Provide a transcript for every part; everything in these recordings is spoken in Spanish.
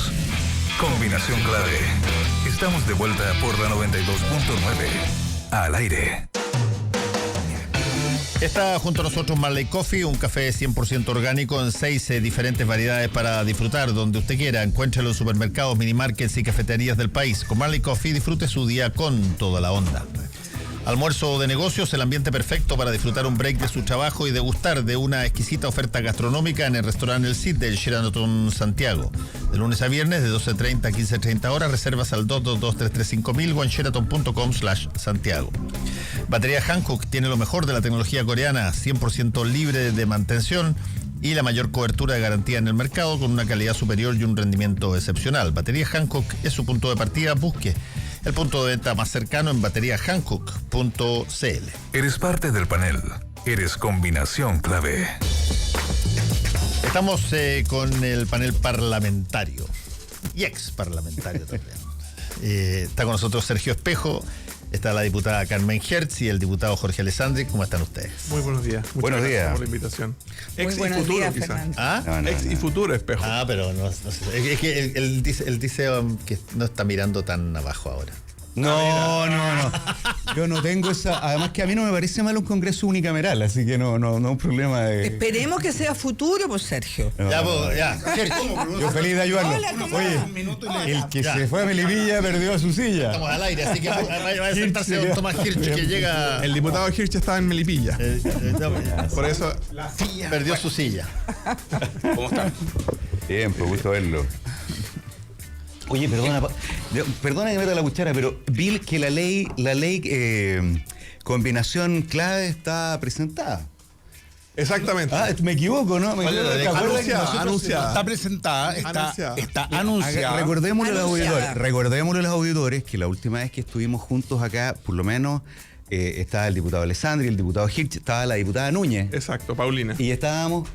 minutos. Combinación clave. Estamos de vuelta por la 92.9. Al aire. Está junto a nosotros Marley Coffee, un café 100% orgánico en 6 diferentes variedades para disfrutar donde usted quiera. Encuéntralo en supermercados, minimarkets y cafeterías del país. Con Marley Coffee disfrute su día con toda la onda. Almuerzo de negocios, el ambiente perfecto para disfrutar un break de su trabajo y degustar de una exquisita oferta gastronómica en el restaurante El Cid del Sheraton Santiago. De lunes a viernes de 12:30 a 15:30 horas, reservas al 222-335.000 o en sheraton.com/Santiago. Batería Hankook tiene lo mejor de la tecnología coreana, 100% libre de mantención y la mayor cobertura de garantía en el mercado con una calidad superior y un rendimiento excepcional. Batería Hankook es su punto de partida. Busque el punto de venta más cercano en bateriahankook.cl. Eres parte del panel. Eres combinación clave. Estamos con el panel parlamentario y ex parlamentario también. Está con nosotros Sergio Espejo, está la diputada Carmen Hertz y el diputado Jorge Alessandri. ¿Cómo están ustedes? Muy buenos días. Buenos días por la invitación. Muy buenos días, Fernando. ¿Ah? Ex y futuro Espejo. Ah, pero no sé. Es que él dice que no está mirando tan abajo ahora. No. Yo no tengo esa. Además que a mí no me parece mal un congreso unicameral, así que no un problema de. Esperemos que sea futuro, pues Sergio. Ya. Yo feliz de ayudarlo. Hola, ¿cómo Oye, va? el que Ya. se fue a Melipilla perdió su silla. Estamos al aire, así que vaya a sentarse don Tomás Hirsch, que llega. El diputado Hirsch estaba en Melipilla. Por eso. Perdió su silla. ¿Cómo están? Bien, pues gusto verlo. Oye, perdona que meta la cuchara, pero vi que la ley combinación clave está presentada. Exactamente. Me equivoco, ¿no? ¿Cuál es la ley? ¿Te acuerdas que nosotros- Anunciada. Está presentada, está anunciada. Recordémosle a los Anunciada. auditores que la última vez que estuvimos juntos acá, por lo menos, estaba el diputado Alessandri, el diputado Hirsch, estaba la diputada Núñez. Exacto, Paulina. Y estábamos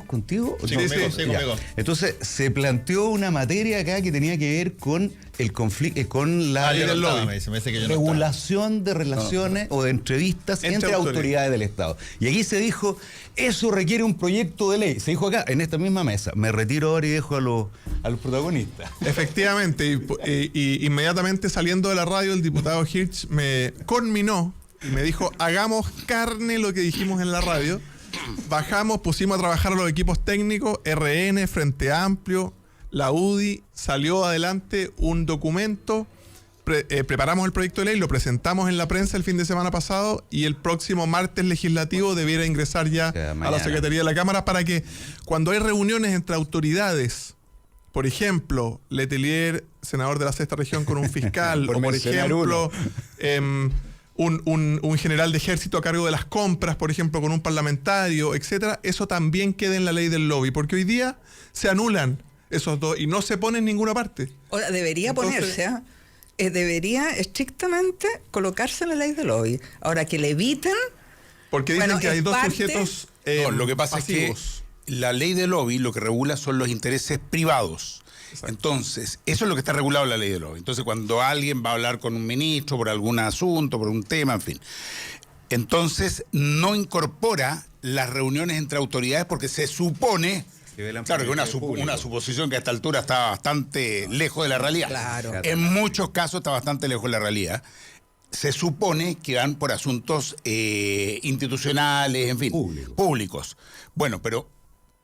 contigo. Sí, No, sí, ya. conmigo. Entonces se planteó una materia acá que tenía que ver con el conflicto, con la Ley del lobby. Me dice que yo no regulación de relaciones o de entrevistas entre autoridades del Estado. Y aquí se dijo, eso requiere un proyecto de ley. Se dijo acá, en esta misma mesa. Me retiro ahora y dejo a los protagonistas. Efectivamente, y inmediatamente saliendo de la radio, el diputado Hirsch me conminó y me dijo, hagamos carne lo que dijimos en la radio. Bajamos, pusimos a trabajar a los equipos técnicos, RN, Frente Amplio, la UDI, salió adelante un documento, preparamos el proyecto de ley, lo presentamos en la prensa el fin de semana pasado y el próximo martes legislativo debiera ingresar ya a la Secretaría de la Cámara para que cuando hay reuniones entre autoridades, por ejemplo, Letelier, senador de la Sexta Región con un fiscal, Por o por mencionar ejemplo, un general de ejército a cargo de las compras, por ejemplo, con un parlamentario, etcétera, eso también queda en la ley del lobby, porque hoy día se anulan esos dos y no se pone en ninguna parte. Ahora, debería Entonces- ponerse, ¿ah? Debería estrictamente colocarse en la ley del lobby. Ahora, que le eviten. Porque dicen Bueno, que hay es dos parte- sujetos No, lo que pasa pasivos. es que la ley de lobby lo que regula son los intereses privados. Exacto. Entonces, eso es lo que está regulado en la ley de lobby. Entonces, cuando alguien va a hablar con un ministro por algún asunto, por un tema, en fin. Entonces, no incorpora las reuniones entre autoridades porque se supone, claro que una suposición que a esta altura está bastante lejos de la realidad. Claro. En muchos casos está bastante lejos de la realidad. Se supone que van por asuntos institucionales, en fin, públicos. Bueno, pero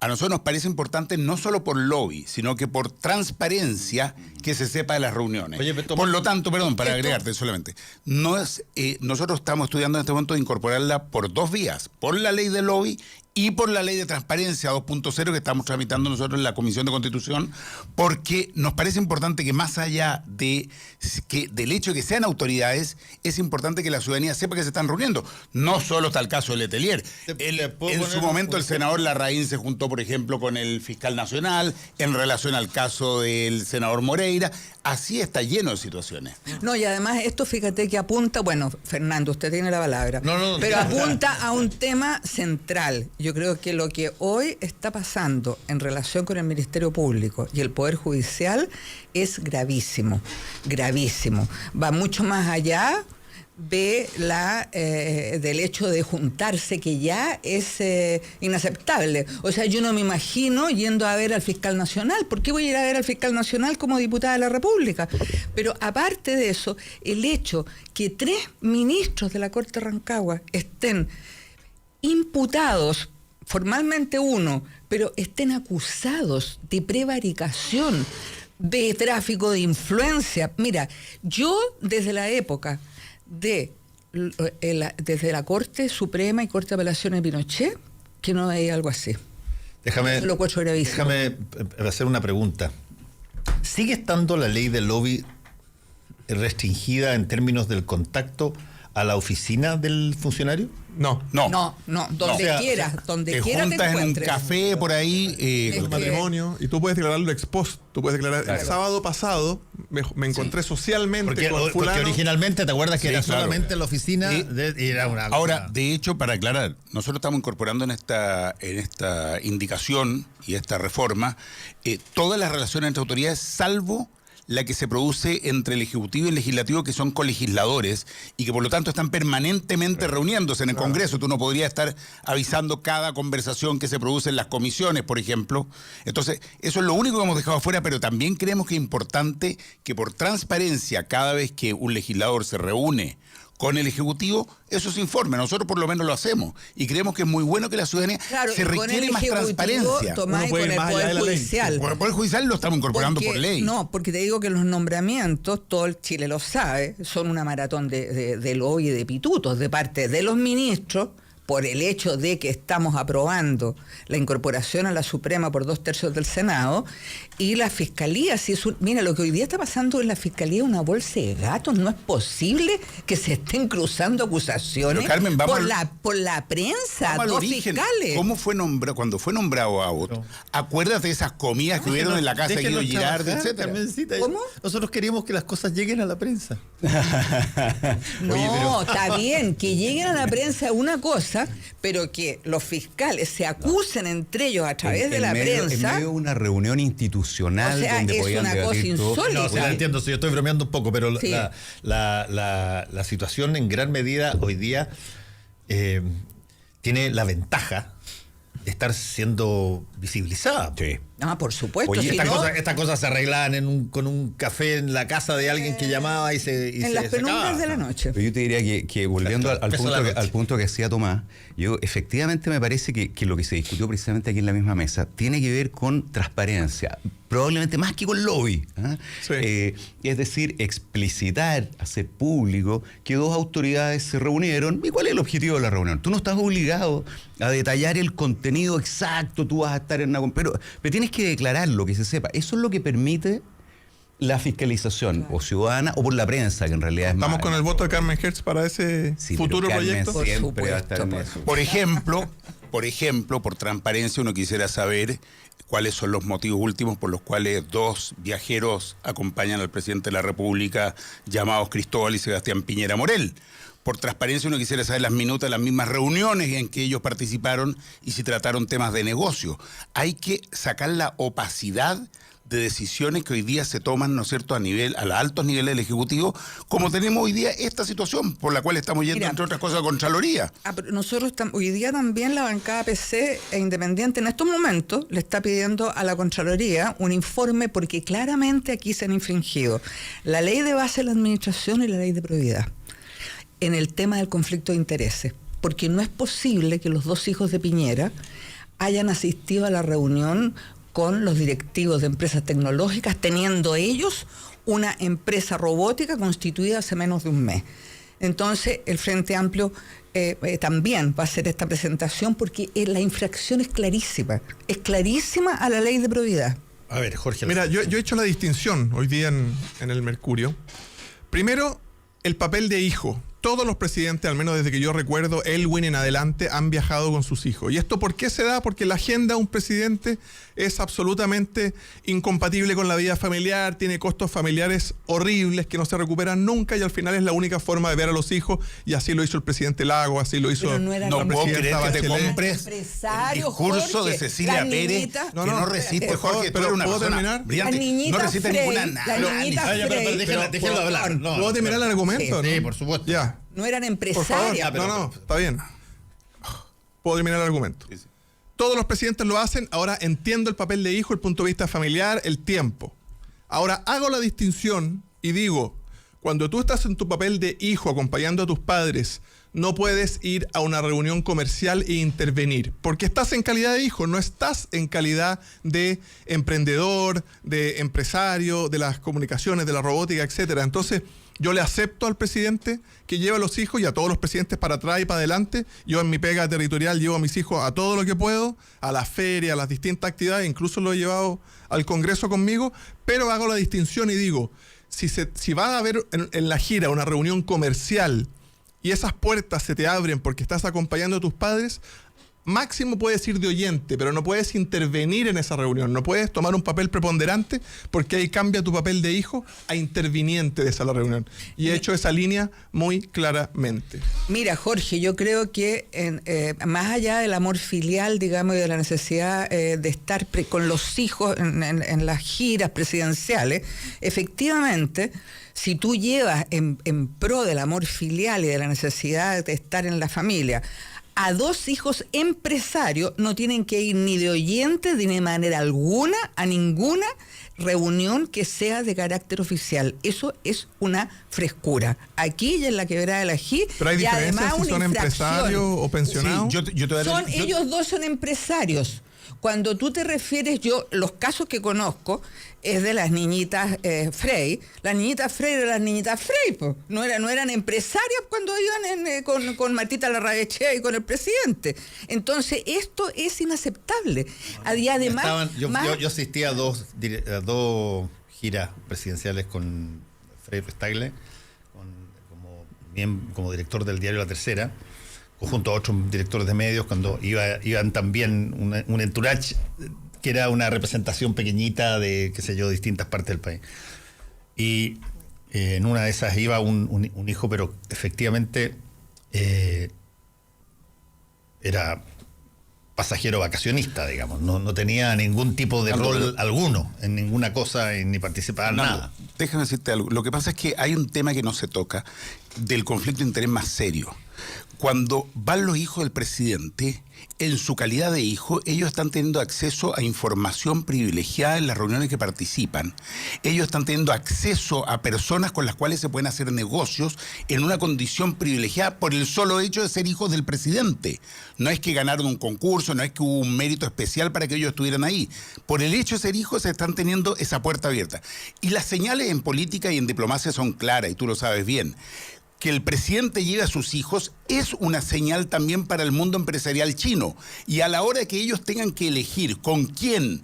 a nosotros nos parece importante no solo por lobby, sino que por transparencia que se sepa de las reuniones. Oye, pero por lo tanto, perdón, para esto- agregarte solamente, nosotros estamos estudiando en este momento de incorporarla por dos vías, por la ley de lobby y por la ley de transparencia 2.0 que estamos tramitando nosotros en la Comisión de Constitución, porque nos parece importante que más allá del hecho de que sean autoridades, es importante que la ciudadanía sepa que se están reuniendo. No solo está el caso de Letelier. En su momento el senador Larraín se juntó, por ejemplo, con el fiscal nacional en relación al caso del senador Moreira. Así está lleno de situaciones. No, y además esto, fíjate que apunta, bueno, Fernando, usted tiene la palabra, No. pero apunta a un tema central. Yo creo que lo que hoy está pasando en relación con el Ministerio Público y el Poder Judicial es gravísimo, gravísimo. Va mucho más allá ve del hecho de juntarse, que ya es inaceptable. O sea, yo no me imagino yendo a ver al fiscal nacional. ¿Por qué voy a ir a ver al fiscal nacional como diputada de la República? Pero aparte de eso, el hecho que 3 ministros de la Corte de Rancagua estén imputados, formalmente uno, pero estén acusados de prevaricación, de tráfico de influencia. Mira, yo desde la época desde la Corte Suprema y Corte de Apelaciones de Pinochet, que no hay algo así. Déjame hacer una pregunta. ¿Sigue estando la ley del lobby restringida en términos del contacto a la oficina del funcionario? No. Donde quieras, donde quiera te juntas en un café por ahí, el matrimonio, y tú puedes declararlo ex post. Tú puedes declarar, el sábado pasado me encontré socialmente con fulano. Porque originalmente, ¿te acuerdas que era solamente la oficina? Era una ahora, de hecho, para aclarar, nosotros estamos incorporando en esta indicación y esta reforma todas las relaciones entre autoridades, salvo la que se produce entre el Ejecutivo y el Legislativo, que son colegisladores y que por lo tanto están permanentemente reuniéndose en el Congreso. Tú no podrías estar avisando cada conversación que se produce en las comisiones, por ejemplo. Entonces, eso es lo único que hemos dejado afuera, pero también creemos que es importante que por transparencia, cada vez que un legislador se reúne con el Ejecutivo, eso se informe. Nosotros por lo menos lo hacemos y creemos que es muy bueno que la ciudadanía se requiere más transparencia. Tomás, y con el Poder Judicial. Con el Poder Judicial lo estamos incorporando por ley. No, porque te digo que los nombramientos, todo el Chile lo sabe, son una maratón de lobby y de pitutos de parte de los ministros, por el hecho de que estamos aprobando la incorporación a la Suprema por 2/3 del Senado, y la Fiscalía. Mira, lo que hoy día está pasando en la Fiscalía es una bolsa de gatos. No es posible que se estén cruzando acusaciones. Pero, Carmen, por la prensa, dos fiscales. ¿Cómo fue nombrado? Cuando fue nombrado Abbott, acuérdate de esas comidas que hubieron en la casa de Guido Girardi, etcétera. ¿Cómo? Nosotros queríamos que las cosas lleguen a la prensa. No, está bien, que lleguen a la prensa es una cosa, pero que los fiscales se acusen entre ellos a través de la prensa. En medio de una reunión institucional, o sea, donde es podían una cosa insólita. No, yo entiendo, yo estoy bromeando un poco, pero sí, la situación en gran medida hoy día tiene la ventaja de estar siendo visibilizada. Sí. Ah, por supuesto. Oye, estas cosas se arreglaban con un café en la casa de alguien que llamaba y en las penumbras de la noche. Pero yo te diría que volviendo al punto que hacía Tomás, yo efectivamente me parece que lo que se discutió precisamente aquí en la misma mesa tiene que ver con transparencia, probablemente más que con lobby. Sí. Es decir, explicitar, hacer público que 2 autoridades se reunieron. ¿Y cuál es el objetivo de la reunión? Tú no estás obligado a detallar el contenido exacto, tú vas a estar en una... Pero tienes que declararlo, que se sepa. Eso es lo que permite la fiscalización, o ciudadana o por la prensa, que en realidad es más... Estamos con el voto de Carmen Hertz para ese futuro proyecto. Siempre va a estar en eso. Por ejemplo, por transparencia, uno quisiera saber cuáles son los motivos últimos por los cuales 2 viajeros acompañan al presidente de la República, llamados Cristóbal y Sebastián Piñera Morel. Por transparencia uno quisiera saber las minutas de las mismas reuniones en que ellos participaron y si trataron temas de negocio. Hay que sacar la opacidad de decisiones que hoy día se toman, ¿no es cierto?, a los altos niveles del Ejecutivo, como tenemos hoy día esta situación por la cual estamos yendo, entre otras cosas, a Contraloría. Pero nosotros hoy día también la bancada PC e Independiente en estos momentos le está pidiendo a la Contraloría un informe, porque claramente aquí se han infringido la ley de base de la administración y la ley de probidad en el tema del conflicto de intereses, porque no es posible que los 2 hijos de Piñera hayan asistido a la reunión con los directivos de empresas tecnológicas, teniendo ellos una empresa robótica constituida hace menos de un mes. Entonces, el Frente Amplio también va a hacer esta presentación, porque la infracción es clarísima a la ley de probidad. A ver, Jorge. Mira, yo he hecho la distinción hoy día en el Mercurio. Primero, el papel de hijo. Todos los presidentes, al menos desde que yo recuerdo, Elwin en adelante, han viajado con sus hijos. ¿Y esto por qué se da? Porque la agenda de un presidente es absolutamente incompatible con la vida familiar, tiene costos familiares horribles que no se recuperan nunca, y al final es la única forma de ver a los hijos, y así lo hizo el presidente Lago, así lo hizo... No puedo creer que te compres el discurso de Cecilia Pérez, que no resiste, Jorge, pero una ¿puedo terminar? Brillante, no resiste ninguna déjenlo hablar. ¿Puedo terminar el argumento? Sí, por supuesto. Ya. Ya. No eran Por favor. empresarias. No, está bien. Puedo terminar el argumento. Sí, sí. Todos los presidentes lo hacen. Ahora entiendo el papel de hijo, el punto de vista familiar, el tiempo. Ahora hago la distinción y digo, cuando tú estás en tu papel de hijo acompañando a tus padres, no puedes ir a una reunión comercial e intervenir, porque estás en calidad de hijo, no estás en calidad de emprendedor, de empresario, de las comunicaciones, de la robótica, etcétera. Entonces, yo le acepto al presidente que lleva a los hijos y a todos los presidentes para atrás y para adelante. Yo en mi pega territorial llevo a mis hijos a todo lo que puedo, a la feria, a las distintas actividades, incluso lo he llevado al Congreso conmigo, pero hago la distinción y digo, si va a haber en la gira una reunión comercial y esas puertas se te abren porque estás acompañando a tus padres, máximo puedes ir de oyente, pero no puedes intervenir en esa reunión, no puedes tomar un papel preponderante porque ahí cambia tu papel de hijo a interviniente de esa reunión. Y he hecho esa línea muy claramente. Mira, Jorge, yo creo que más allá del amor filial, digamos, y de la necesidad de estar con los hijos en las giras presidenciales, efectivamente, si tú llevas en pro del amor filial y de la necesidad de estar en la familia a dos hijos empresarios, no tienen que ir ni de oyentes ni de manera alguna a ninguna reunión que sea de carácter oficial. Eso es una frescura. Aquí y en la Quebrada de la Ají. Pero hay diferencias si son empresarios o pensionados. Sí, ellos dos son empresarios. Cuando tú te refieres, los casos que conozco es de las niñitas Frey. Las niñitas Frey eran las niñitas Frey, pues. No eran empresarias cuando iban con Martita Larraechea y con el presidente. Entonces, esto es inaceptable. Y además, yo asistí a dos giras presidenciales con Frei Tagle, como director del diario La Tercera, junto a otros directores de medios, cuando iban también un entourage que era una representación pequeñita de, qué sé yo, distintas partes del país. Y en una de esas iba un hijo, pero efectivamente era pasajero vacacionista, digamos. No tenía ningún tipo de rol alguno en ninguna cosa, ni participaba en nada. Déjame decirte algo. Lo que pasa es que hay un tema que no se toca, del conflicto de interés más serio. Cuando van los hijos del presidente, en su calidad de hijo, ellos están teniendo acceso a información privilegiada en las reuniones que participan. Ellos están teniendo acceso a personas con las cuales se pueden hacer negocios en una condición privilegiada por el solo hecho de ser hijos del presidente. No es que ganaron un concurso, no es que hubo un mérito especial para que ellos estuvieran ahí. Por el hecho de ser hijos se están teniendo esa puerta abierta. Y las señales en política y en diplomacia son claras, y tú lo sabes bien. Que el presidente lleve a sus hijos es una señal también para el mundo empresarial chino. Y a la hora que ellos tengan que elegir con quién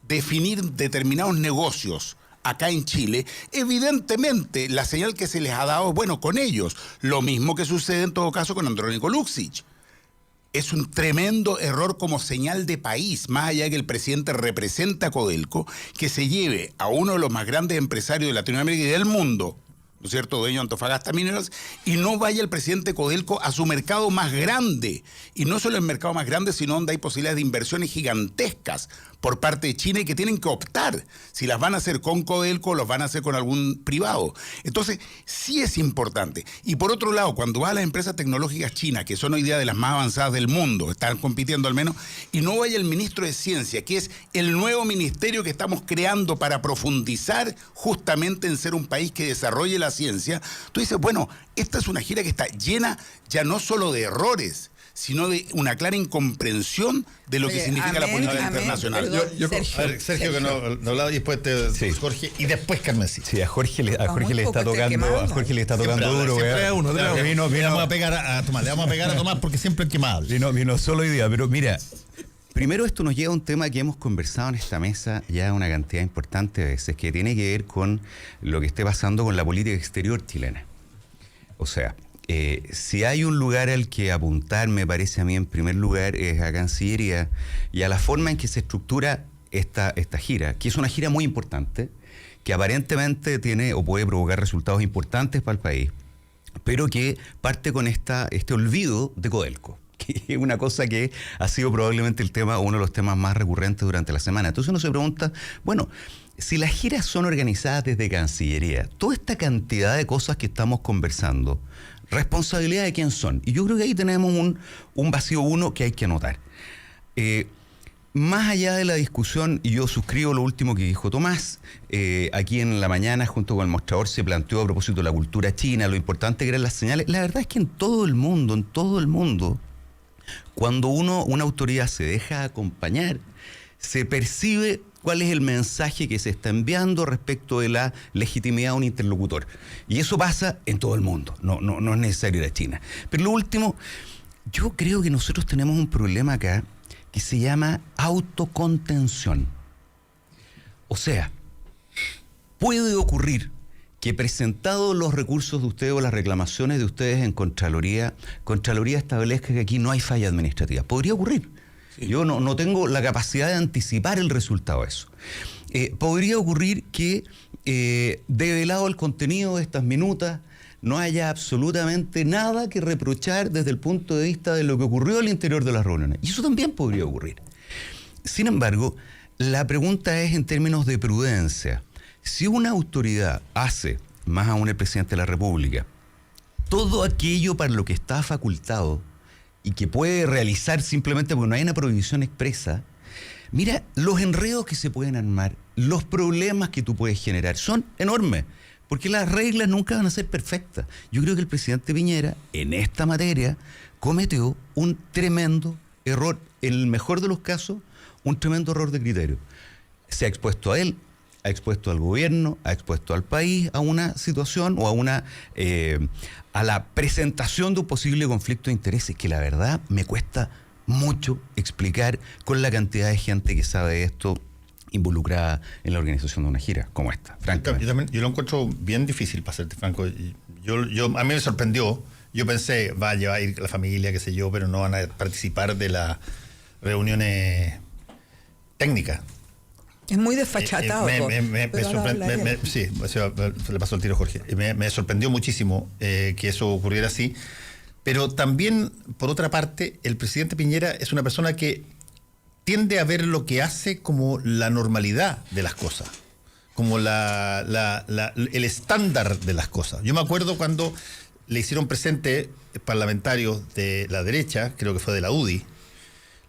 definir determinados negocios acá en Chile, evidentemente la señal que se les ha dado es, bueno, con ellos. Lo mismo que sucede en todo caso con Andrónico Luksic. Es un tremendo error como señal de país, más allá de que el presidente representa a Codelco, que se lleve a uno de los más grandes empresarios de Latinoamérica y del mundo, ¿no es cierto?, dueño de Antofagasta Minerals, y no vaya el presidente Codelco a su mercado más grande. Y no solo el mercado más grande, sino donde hay posibilidades de inversiones gigantescas por parte de China y que tienen que optar si las van a hacer con Codelco o las van a hacer con algún privado. Entonces, sí es importante. Y por otro lado, cuando va a las empresas tecnológicas chinas, que son hoy día de las más avanzadas del mundo, están compitiendo al menos, y no vaya el ministro de Ciencia, que es el nuevo ministerio que estamos creando para profundizar justamente en ser un país que desarrolle la ciencia, tú dices, bueno, esta es una gira que está llena ya no solo de errores, sino de una clara incomprensión de lo que significa la política internacional. Perdón, Sergio, que no hablaba, y después Jorge, y después Carmencita. Sí, a Jorge le está tocando duro. Le vamos a pegar a Tomás porque siempre es quemado. Vino solo hoy día, pero mira, primero esto nos lleva a un tema que hemos conversado en esta mesa ya una cantidad importante de veces, que tiene que ver con lo que esté pasando con la política exterior chilena. O sea, si hay un lugar al que apuntar, me parece a mí en primer lugar, es a Cancillería y a la forma en que se estructura esta gira, que es una gira muy importante, que aparentemente tiene o puede provocar resultados importantes para el país, pero que parte con este olvido de Codelco, que es una cosa que ha sido probablemente uno de los temas más recurrentes durante la semana. Entonces uno se pregunta, bueno, si las giras son organizadas desde Cancillería, toda esta cantidad de cosas que estamos conversando, ¿responsabilidad de quién son? Y yo creo que ahí tenemos un vacío uno que hay que anotar. Más allá de la discusión, y yo suscribo lo último que dijo Tomás, aquí en la mañana junto con el mostrador se planteó a propósito de la cultura china, lo importante que eran las señales. La verdad es que en todo el mundo, cuando una autoridad se deja acompañar, se percibe cuál es el mensaje que se está enviando respecto de la legitimidad de un interlocutor. Y eso pasa en todo el mundo, no es necesario ir a China. Pero lo último, yo creo que nosotros tenemos un problema acá que se llama autocontención. O sea, puede ocurrir que presentados los recursos de ustedes o las reclamaciones de ustedes en Contraloría establezca que aquí no hay falla administrativa. Podría ocurrir. Sí. Yo no tengo la capacidad de anticipar el resultado de eso. Podría ocurrir que, develado el contenido de estas minutas, no haya absolutamente nada que reprochar desde el punto de vista de lo que ocurrió al interior de las reuniones. Y eso también podría ocurrir. Sin embargo, la pregunta es en términos de prudencia. Si una autoridad hace, más aún el presidente de la República, todo aquello para lo que está facultado y que puede realizar simplemente porque no hay una prohibición expresa, mira, los enredos que se pueden armar, los problemas que tú puedes generar son enormes. Porque las reglas nunca van a ser perfectas. Yo creo que el presidente Piñera, en esta materia, cometió un tremendo error, en el mejor de los casos, un tremendo error de criterio. Se ha expuesto a él, ha expuesto al gobierno, ha expuesto al país a una situación o a la presentación de un posible conflicto de intereses que la verdad me cuesta mucho explicar con la cantidad de gente que sabe esto involucrada en la organización de una gira como esta, francamente. Yo lo encuentro bien difícil, para serte franco. A mí me sorprendió. Yo pensé, va a ir la familia, qué sé yo, pero no van a participar de las reuniones técnicas. Es muy desfachatado. Sí, le pasó el tiro a Jorge. Me sorprendió muchísimo que eso ocurriera así. Pero también, por otra parte, el presidente Piñera es una persona que tiende a ver lo que hace como la normalidad de las cosas, como el estándar de las cosas. Yo me acuerdo cuando le hicieron presente parlamentarios de la derecha, creo que fue de la UDI,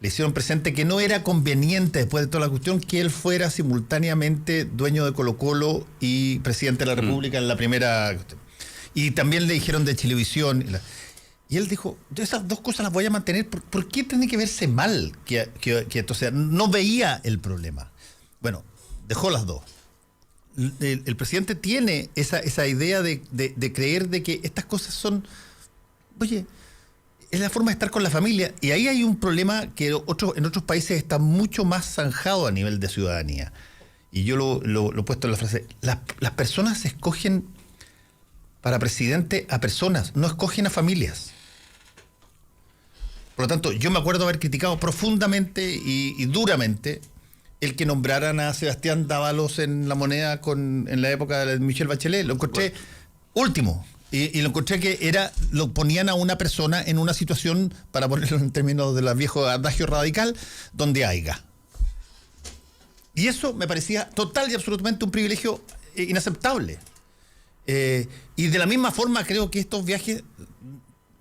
le hicieron presente que no era conveniente, después de toda la cuestión, que él fuera simultáneamente dueño de Colo-Colo y presidente de la República en la primera. Y también le dijeron de Chilevisión. Y él dijo, yo esas dos cosas las voy a mantener. ¿Por qué tiene que verse mal que esto sea? No veía el problema. Bueno, dejó las dos. El presidente tiene esa idea de creer de que estas cosas son, oye, es la forma de estar con la familia. Y ahí hay un problema que en otros países está mucho más zanjado a nivel de ciudadanía. Y yo lo he puesto en la frase, las personas escogen para presidente a personas, no escogen a familias. Por lo tanto, yo me acuerdo haber criticado profundamente y duramente el que nombraran a Sebastián Dávalos en La Moneda en la época de Michelle Bachelet. Lo encontré último. Y lo encontré que lo ponían a una persona en una situación, para ponerlo en términos del viejo adagio radical, donde haya. Y eso me parecía total y absolutamente un privilegio inaceptable. Y de la misma forma creo que estos viajes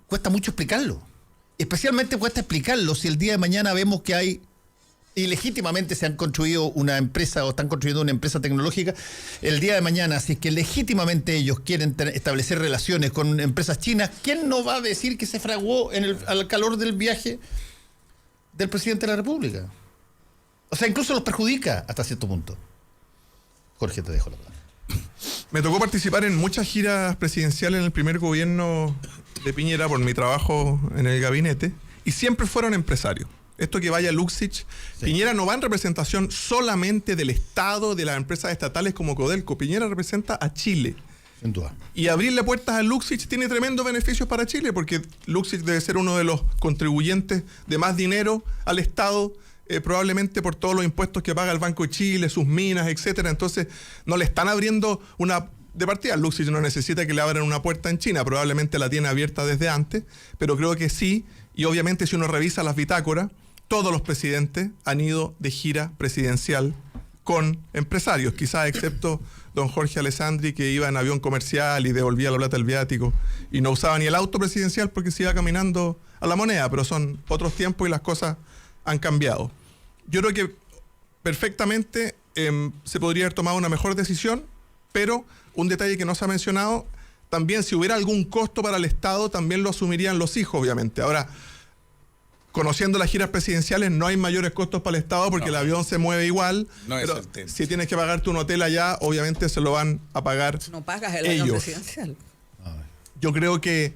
cuesta mucho explicarlo. Especialmente cuesta explicarlo si el día de mañana vemos que hay ilegítimamente se han construido una empresa o están construyendo una empresa tecnológica. El día de mañana, si es que legítimamente ellos quieren establecer relaciones con empresas chinas, ¿quién no va a decir que se fraguó al calor del viaje del presidente de la República? O sea, incluso los perjudica hasta cierto punto. Jorge, te dejo la palabra. Me tocó participar en muchas giras presidenciales en el primer gobierno de Piñera por mi trabajo en el gabinete y siempre fueron empresarios. Esto que vaya Luxich, sí. Piñera no va en representación solamente del Estado, de las empresas estatales como Codelco. Piñera representa a Chile. Sin duda. Y abrirle puertas a Luxich tiene tremendos beneficios para Chile, porque Luxich debe ser uno de los contribuyentes de más dinero al Estado, probablemente por todos los impuestos que paga el Banco de Chile, sus minas, etcétera. Entonces, no le están abriendo una... De partida, Luxich no necesita que le abran una puerta en China, probablemente la tiene abierta desde antes, pero creo que sí, y obviamente si uno revisa las bitácoras, todos los presidentes han ido de gira presidencial con empresarios, quizás excepto don Jorge Alessandri, que iba en avión comercial y devolvía la plata al viático y no usaba ni el auto presidencial porque se iba caminando a la Moneda, pero son otros tiempos y las cosas han cambiado. Yo creo que perfectamente se podría haber tomado una mejor decisión, pero un detalle que no se ha mencionado, también si hubiera algún costo para el Estado, también lo asumirían los hijos, obviamente. Ahora, conociendo las giras presidenciales, no hay mayores costos para el Estado porque el avión se mueve igual. No, pero si tienes que pagarte un hotel allá, obviamente se lo van a pagar No pagas el avión ellos. presidencial. Yo creo que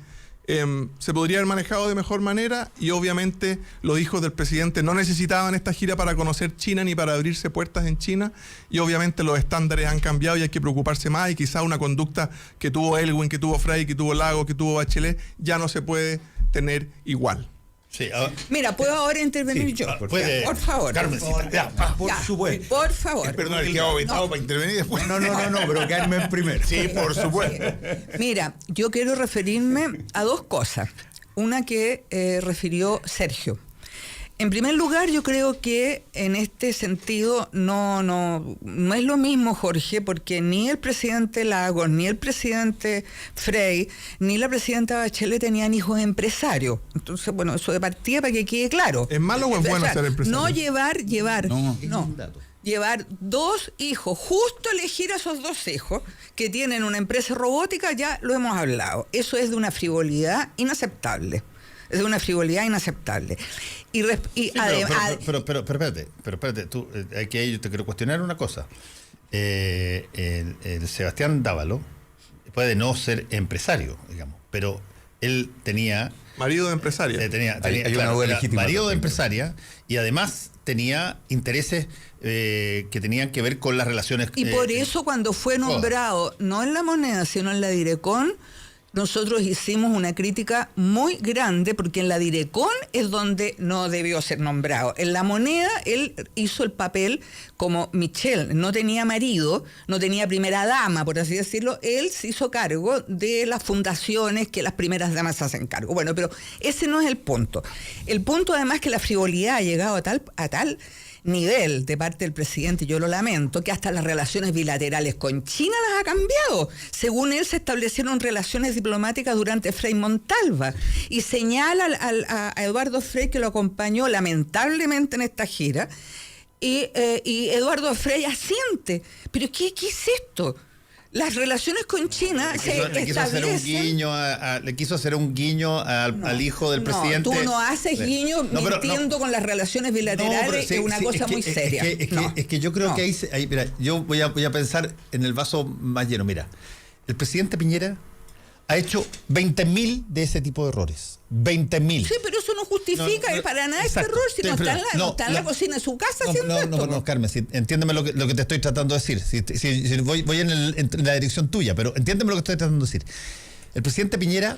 se podría haber manejado de mejor manera y obviamente los hijos del presidente no necesitaban esta gira para conocer China ni para abrirse puertas en China y obviamente los estándares han cambiado y hay que preocuparse más y quizá una conducta que tuvo Elwin, que tuvo Frey, que tuvo Lago, que tuvo Bachelet ya no se puede tener igual. Sí, Mira, ¿puedo ahora intervenir yo? Por favor. Carmencita. Por supuesto. Por favor. Perdón, el que ha vetado para intervenir después. No, pero Carmen primero. Sí, por supuesto. Mira, yo quiero referirme a dos cosas. Una que refirió Sergio. En primer lugar, yo creo que en este sentido no es lo mismo, Jorge, porque ni el presidente Lagos, ni el presidente Frey, ni la presidenta Bachelet tenían hijos empresarios. Entonces, bueno, eso de partida para que quede claro. ¿Es malo o es bueno ser empresario? No llevar, No. llevar dos hijos, justo elegir a esos dos hijos que tienen una empresa robótica, ya lo hemos hablado. Eso es de una frivolidad inaceptable. Es de una frivolidad inaceptable. Pero espérate, tú, aquí yo te quiero cuestionar una cosa. El Sebastián Dávalo puede no ser empresario, digamos, pero él tenía... Marido de empresaria. Hay una duda legítima. Marido de empresaria y además tenía intereses que tenían que ver con las relaciones... Y por eso cuando fue nombrado, no en La Moneda, sino en la Direcon, nosotros hicimos una crítica muy grande porque en la Direcon es donde no debió ser nombrado. En La Moneda él hizo el papel como Michelle, no tenía marido, no tenía primera dama, por así decirlo. Él se hizo cargo de las fundaciones que las primeras damas se hacen cargo. Bueno, pero ese no es el punto. El punto además es que la frivolidad ha llegado a tal nivel de parte del presidente, yo lo lamento, que hasta las relaciones bilaterales con China las ha cambiado. Según él, se establecieron relaciones diplomáticas durante Frei Montalva y señala a Eduardo Frei, que lo acompañó lamentablemente en esta gira, y Eduardo Frei asiente. ¿Pero qué es esto? Las relaciones con China le quiso hacer un guiño al hijo del presidente. Tú no haces guiño mintiendo con las relaciones bilaterales, es una cosa muy seria. Es que yo creo que ahí mira, yo voy a pensar en el vaso más lleno. Mira, el presidente Piñera ha hecho 20.000 de ese tipo de errores. 20.000. Sí, pero eso no justifica para nada este error, si no está en la cocina de su casa haciendo esto. No, Carmen, entiéndeme lo que te estoy tratando de decir. Si voy en la dirección tuya, pero entiéndeme lo que estoy tratando de decir. El presidente Piñera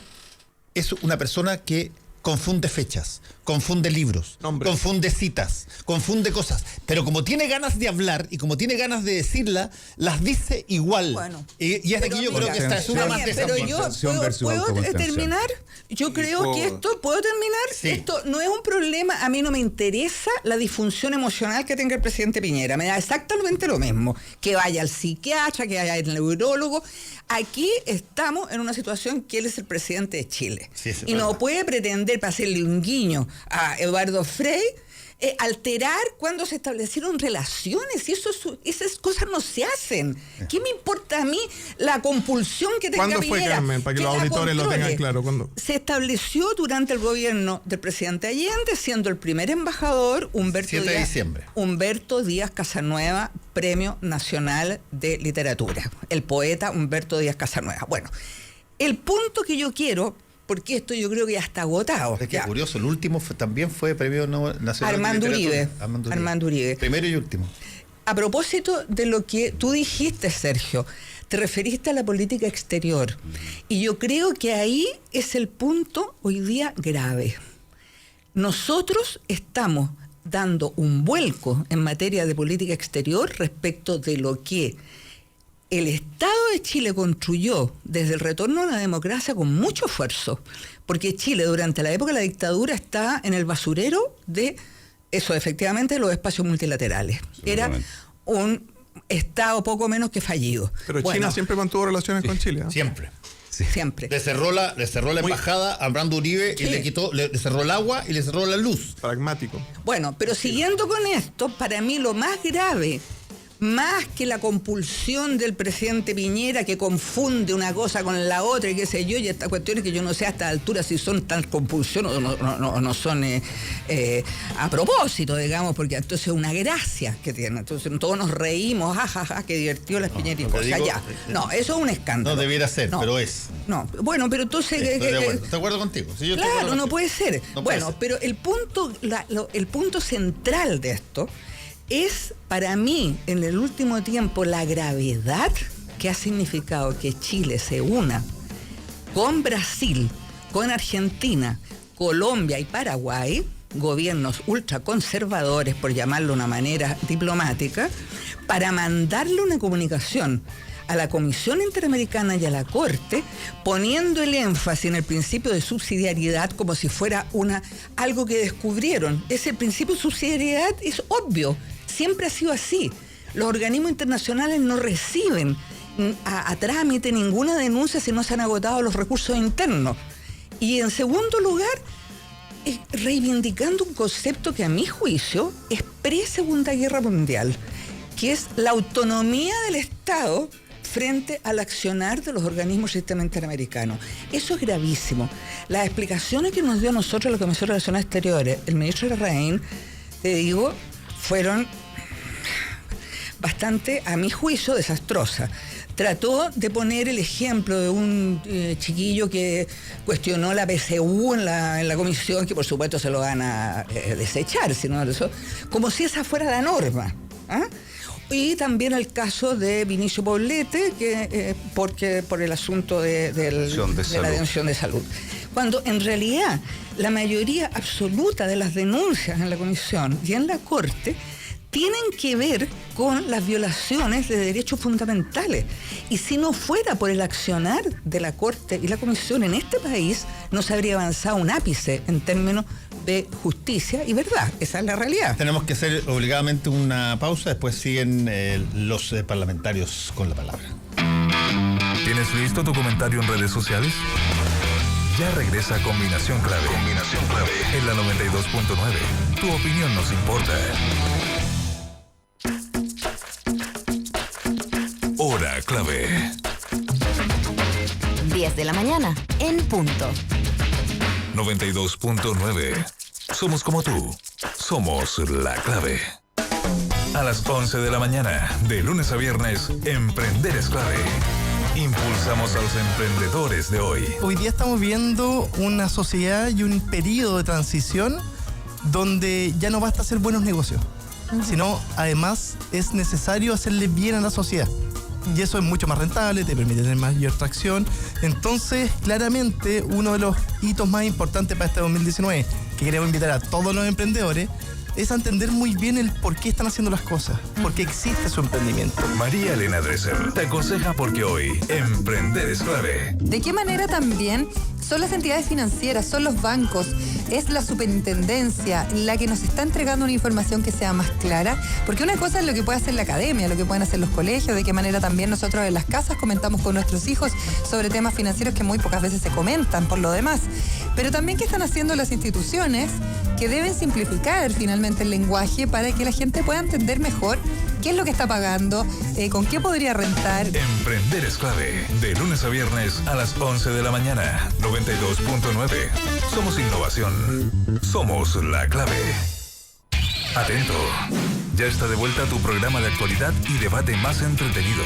es una persona que confunde fechas, confunde libros, confunde citas, confunde cosas. Pero como tiene ganas de hablar y como tiene ganas de decirla, las dice igual. Bueno, y es aquí yo creo que esta es una más de esas. Pero yo puedo terminar. Yo creo que ¿puedo terminar? Sí. Esto no es un problema. A mí no me interesa la disfunción emocional que tenga el presidente Piñera. Me da exactamente lo mismo. Que vaya al psiquiatra, que vaya al neurólogo. Aquí estamos en una situación que él es el presidente de Chile. Sí, y no puede pretender, para hacerle un guiño a Eduardo Frei, alterar cuando se establecieron relaciones. Y esas cosas no se hacen. ¿Qué me importa a mí la compulsión que tenga Piñera? ¿Cuándo fue, Carmen? Para que los auditores lo tengan claro. ¿Cuándo? Se estableció durante el gobierno del presidente Allende, siendo el primer embajador Humberto Díaz Casanueva, Premio Nacional de Literatura. El poeta Humberto Díaz Casanueva. Bueno, el punto que yo quiero, porque esto yo creo que ya está agotado. Es que curioso, el último también fue Premio Nacional Armando de Literatura. Armando Uribe. Primero y último. A propósito de lo que tú dijiste, Sergio, te referiste a la política exterior. Y yo creo que ahí es el punto hoy día grave. Nosotros estamos dando un vuelco en materia de política exterior respecto de lo que el Estado de Chile construyó desde el retorno a la democracia con mucho esfuerzo, porque Chile durante la época de la dictadura está en el basurero de eso, efectivamente, los espacios multilaterales. Era un Estado poco menos que fallido. Pero China siempre mantuvo relaciones con Chile, ¿no? Siempre. Sí. Siempre. Le cerró la embajada a Brando Uribe y le cerró el agua y le cerró la luz. Pragmático. Bueno, pero siguiendo con esto, para mí lo más grave, más que la compulsión del presidente Piñera, que confunde una cosa con la otra y qué sé yo, y estas cuestiones que yo no sé a esta altura si son tal compulsión o no son a propósito, digamos, porque entonces es una gracia que tiene. Entonces todos nos reímos, jajaja, qué divertido las piñeritas. O sea, ya. No, eso es un escándalo. No debiera ser, pero es. No, bueno, pero entonces... Estoy de acuerdo contigo. Sí, claro, no puede ser. No bueno, puede ser. pero el punto central de esto es, para mí, en el último tiempo, la gravedad que ha significado que Chile se una con Brasil, con Argentina, Colombia y Paraguay, gobiernos ultraconservadores, por llamarlo de una manera diplomática, para mandarle una comunicación a la Comisión Interamericana y a la Corte, poniendo el énfasis en el principio de subsidiariedad como si fuera algo que descubrieron. Ese principio de subsidiariedad es obvio, siempre ha sido así. Los organismos internacionales no reciben a trámite ninguna denuncia si no se han agotado los recursos internos. Y en segundo lugar, reivindicando un concepto que a mi juicio es pre-Segunda Guerra Mundial, que es la autonomía del Estado frente al accionar de los organismos del sistema interamericano. Eso es gravísimo. Las explicaciones que nos dio a nosotros la Comisión de Relaciones Exteriores, el ministro Larraín, te digo, fueron bastante, a mi juicio, desastrosas. Trató de poner el ejemplo de un chiquillo que cuestionó la PSU en la comisión, que por supuesto se lo van a desechar, sino eso, como si esa fuera la norma. ¿Ah? Y también el caso de Vinicio Poblete, que por el asunto de la denuncia de salud. Cuando en realidad la mayoría absoluta de las denuncias en la comisión y en la Corte tienen que ver con las violaciones de derechos fundamentales. Y si no fuera por el accionar de la Corte y la Comisión en este país, no se habría avanzado un ápice en términos de justicia y verdad. Esa es la realidad. Tenemos que hacer obligadamente una pausa, después siguen los parlamentarios con la palabra. ¿Tienes listo tu comentario en redes sociales? Ya regresa Combinación Clave. Combinación Clave en la 92.9. Tu opinión nos importa. Hora clave. 10 de la mañana, en punto. 92.9. Somos como tú. Somos la clave. A las 11 de la mañana, de lunes a viernes, Emprender es clave. Impulsamos a los emprendedores de hoy. Hoy día estamos viendo una sociedad y un periodo de transición donde ya no basta hacer buenos negocios, sino además es necesario hacerle bien a la sociedad. Y eso es mucho más rentable, te permite tener mayor tracción. Entonces, claramente, uno de los hitos más importantes para este 2019, que queremos invitar a todos los emprendedores, es a entender muy bien el por qué están haciendo las cosas, por qué existe su emprendimiento. María Elena Dresser te aconseja porque hoy Emprender es clave. ¿De qué manera también son las entidades financieras, son los bancos, es la superintendencia la que nos está entregando una información que sea más clara? Porque una cosa es lo que puede hacer la academia, lo que pueden hacer los colegios, de qué manera también nosotros en las casas comentamos con nuestros hijos sobre temas financieros que muy pocas veces se comentan por lo demás. Pero también qué están haciendo las instituciones que deben simplificar finalmente el lenguaje para que la gente pueda entender mejor qué es lo que está pagando, con qué podría rentar. Emprender es clave. De lunes a viernes a las 11 de la mañana. 92.9. Somos innovación. Somos la clave. Atento. Ya está de vuelta tu programa de actualidad y debate más entretenido.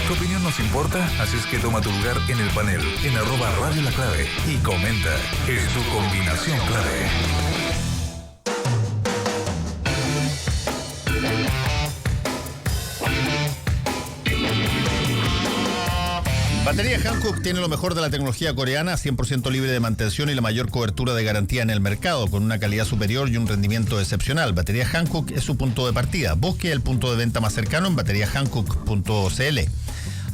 Tu opinión nos importa, así es que toma tu lugar en el panel en @Radio La Clave y comenta. Es tu combinación clave. Batería Hankook tiene lo mejor de la tecnología coreana, 100% libre de mantención y la mayor cobertura de garantía en el mercado, con una calidad superior y un rendimiento excepcional. Batería Hankook es su punto de partida. Busque el punto de venta más cercano en bateriahankook.cl.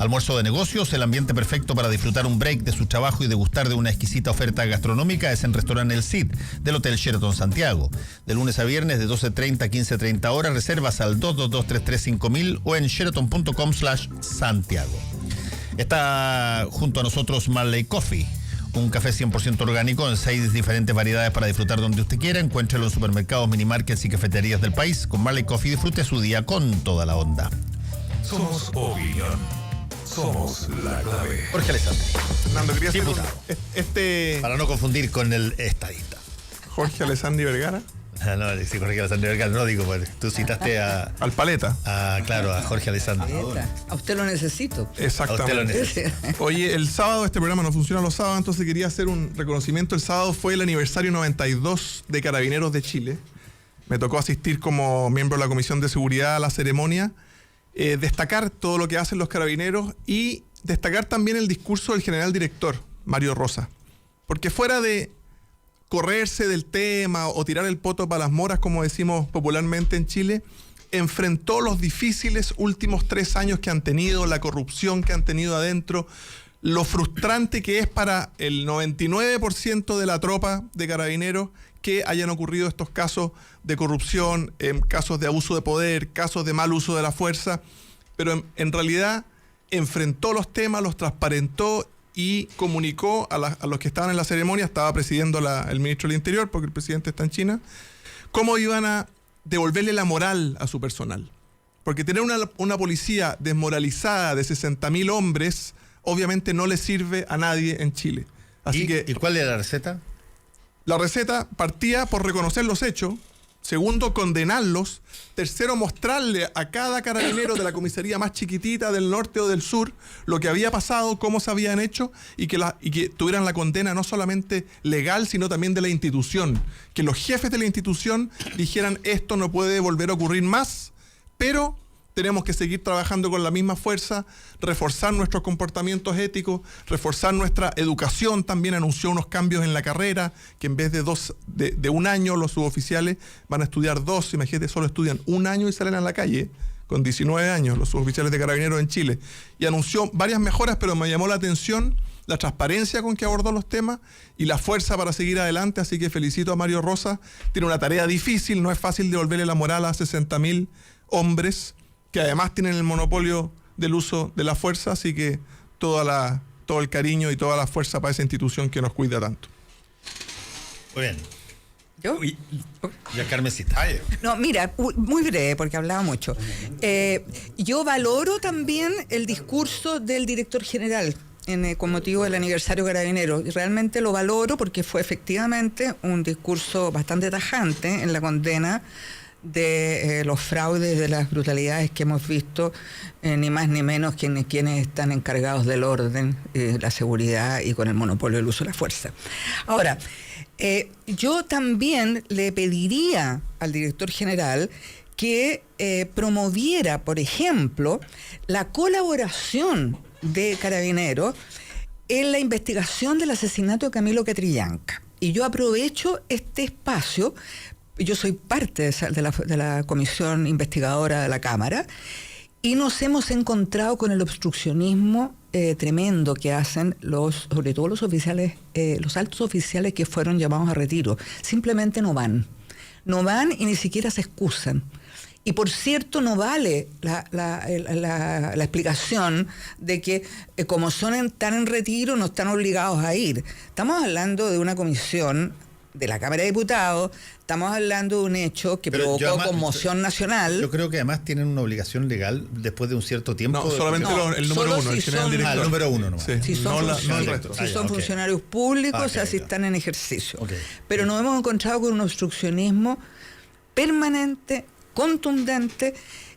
Almuerzo de negocios, el ambiente perfecto para disfrutar un break de su trabajo y degustar de una exquisita oferta gastronómica es en Restaurante El Cid, del Hotel Sheraton Santiago. De lunes a viernes de 12:30 a 15:30 horas, reservas al 222-335.000 o en sheraton.com/Santiago. Está junto a nosotros Marley Coffee, un café 100% orgánico en 6 diferentes variedades para disfrutar donde usted quiera. Encuéntralo en supermercados, minimarkets y cafeterías del país. Con Marley Coffee disfrute su día con toda la onda. Somos opinión. Somos la clave. Jorge Alessandri. Fernando, quería hacer Diputado. Para no confundir con el estadista. Jorge Alessandri Vergara. No, sí, Jorge Alessandri Vergara, no digo, pues, tú citaste al Paleta. Claro, a Jorge Alessandri. A usted lo necesito. Exactamente. A usted lo necesito. Oye, el sábado este programa no funciona los sábados, entonces quería hacer un reconocimiento. El sábado fue el aniversario 92 de Carabineros de Chile. Me tocó asistir como miembro de la Comisión de Seguridad a la ceremonia, destacar todo lo que hacen los carabineros y destacar también el discurso del general director, Mario Rosa. Porque fuera de correrse del tema o tirar el poto para las moras, como decimos popularmente en Chile, enfrentó los difíciles últimos 3 años que han tenido, la corrupción que han tenido adentro, lo frustrante que es para el 99% de la tropa de carabineros que hayan ocurrido estos casos de corrupción, casos de abuso de poder, casos de mal uso de la fuerza, pero en realidad enfrentó los temas, los transparentó y comunicó a los que estaban en la ceremonia, estaba presidiendo el ministro del Interior, porque el presidente está en China, cómo iban a devolverle la moral a su personal. Porque tener una policía desmoralizada de 60.000 hombres, obviamente no le sirve a nadie en Chile. ¿Y cuál era la receta? La receta partía por reconocer los hechos. Segundo, condenarlos. Tercero, mostrarle a cada carabinero de la comisaría más chiquitita del norte o del sur lo que había pasado, cómo se habían hecho y que tuvieran la condena no solamente legal, sino también de la institución. Que los jefes de la institución dijeran esto no puede volver a ocurrir más, pero tenemos que seguir trabajando con la misma fuerza, reforzar nuestros comportamientos éticos, reforzar nuestra educación. También anunció unos cambios en la carrera, que en vez de 1 año los suboficiales van a estudiar 2. Imagínate, solo estudian 1 año y salen a la calle con 19 años los suboficiales de carabineros en Chile. Y anunció varias mejoras, pero me llamó la atención la transparencia con que abordó los temas y la fuerza para seguir adelante. Así que felicito a Mario Rosa. Tiene una tarea difícil, no es fácil devolverle la moral a 60.000 hombres que además tienen el monopolio del uso de la fuerza, así que todo el cariño y toda la fuerza para esa institución que nos cuida tanto. Muy bien. ¿Yo? Ya Carmencita. No, mira, muy breve, porque hablaba mucho. Yo valoro también el discurso del director general con motivo del aniversario carabinero. Realmente lo valoro porque fue efectivamente un discurso bastante tajante en la condena de los fraudes, de las brutalidades que hemos visto, ni más ni menos que quienes están encargados del orden, la seguridad y con el monopolio del uso de la fuerza. Ahora, yo también le pediría al director general que promoviera, por ejemplo, la colaboración de Carabineros en la investigación del asesinato de Camilo Catrillanca. Y yo aprovecho este espacio. Yo soy parte de la comisión investigadora de la Cámara y nos hemos encontrado con el obstruccionismo tremendo que hacen sobre todo los oficiales, los altos oficiales que fueron llamados a retiro. Simplemente no van y ni siquiera se excusan. Y por cierto, no vale la explicación de que como están en retiro no están obligados a ir. Estamos hablando de una comisión de la Cámara de Diputados, estamos hablando de un hecho que provocó conmoción nacional. Yo creo que además tienen una obligación legal después de un cierto tiempo. No, solamente el número uno, el general director. El número uno nomás. Sí, si son, no el resto. Si son funcionarios públicos, o sea, si están en ejercicio. Pero nos hemos encontrado con un obstruccionismo permanente, contundente,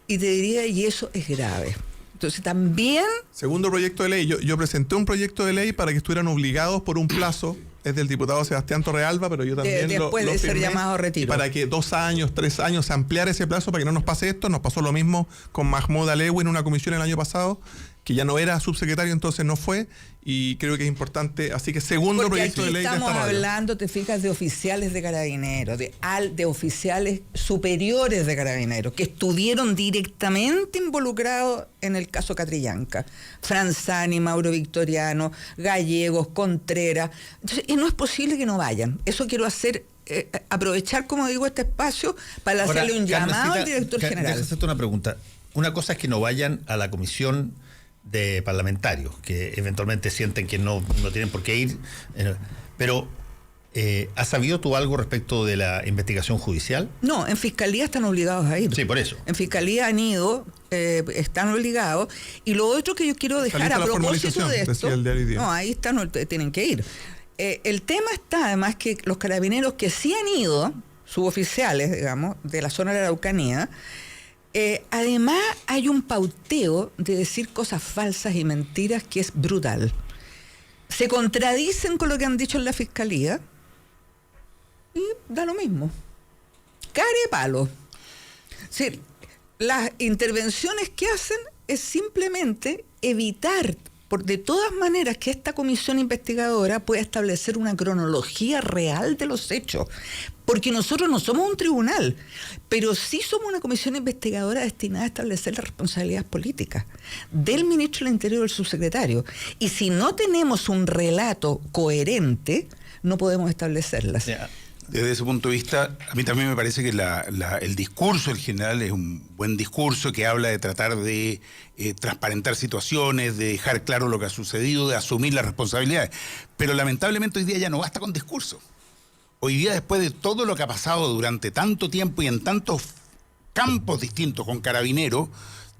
y te diría, y eso es grave. Entonces también... Segundo proyecto de ley. Yo presenté un proyecto de ley para que estuvieran obligados por un plazo. Es del diputado Sebastián Torrealba, pero yo también después de ser llamado a retiro. Para que 2 años, 3 años se ampliara ese plazo para que no nos pase esto. Nos pasó lo mismo con Mahmoud Alewi en una comisión el año pasado. que ya no era subsecretario, entonces no fue, y creo que es importante. Así que segundo porque proyecto de ley de esta radio. Estamos hablando, te fijas, de oficiales de carabineros, de oficiales superiores de carabineros, que estuvieron directamente involucrados en el caso Catrillanca. Franzani, Mauro Victoriano, Gallegos, Contreras. Entonces, y no es posible que no vayan. Eso quiero hacer, aprovechar, como digo, este espacio para hacerle un llamado al director general. Déjame hacerte una pregunta. Una cosa es que no vayan a la comisión de parlamentarios, que eventualmente sienten que no tienen por qué ir, pero ¿has sabido tú algo respecto de la investigación judicial? No, en Fiscalía están obligados a ir. Sí, por eso. En Fiscalía han ido, están obligados, y lo otro que yo quiero dejar a propósito de esto, no, ahí están, tienen que ir. El tema está además que los carabineros que sí han ido, suboficiales, digamos, de la zona de la Araucanía, además hay un pauteo de decir cosas falsas y mentiras que es brutal. Se contradicen con lo que han dicho en la Fiscalía y da lo mismo. Care palo. Sí, las intervenciones que hacen es simplemente evitar, de todas maneras, que esta comisión investigadora pueda establecer una cronología real de los hechos. Porque nosotros no somos un tribunal, pero sí somos una comisión investigadora destinada a establecer las responsabilidades políticas del ministro del Interior y del subsecretario. Y si no tenemos un relato coherente, no podemos establecerlas. Desde ese punto de vista, a mí también me parece que el discurso en general es un buen discurso que habla de tratar de transparentar situaciones, de dejar claro lo que ha sucedido, de asumir las responsabilidades. Pero lamentablemente hoy día ya no basta con discurso. Hoy día, después de todo lo que ha pasado durante tanto tiempo y en tantos campos distintos con Carabineros,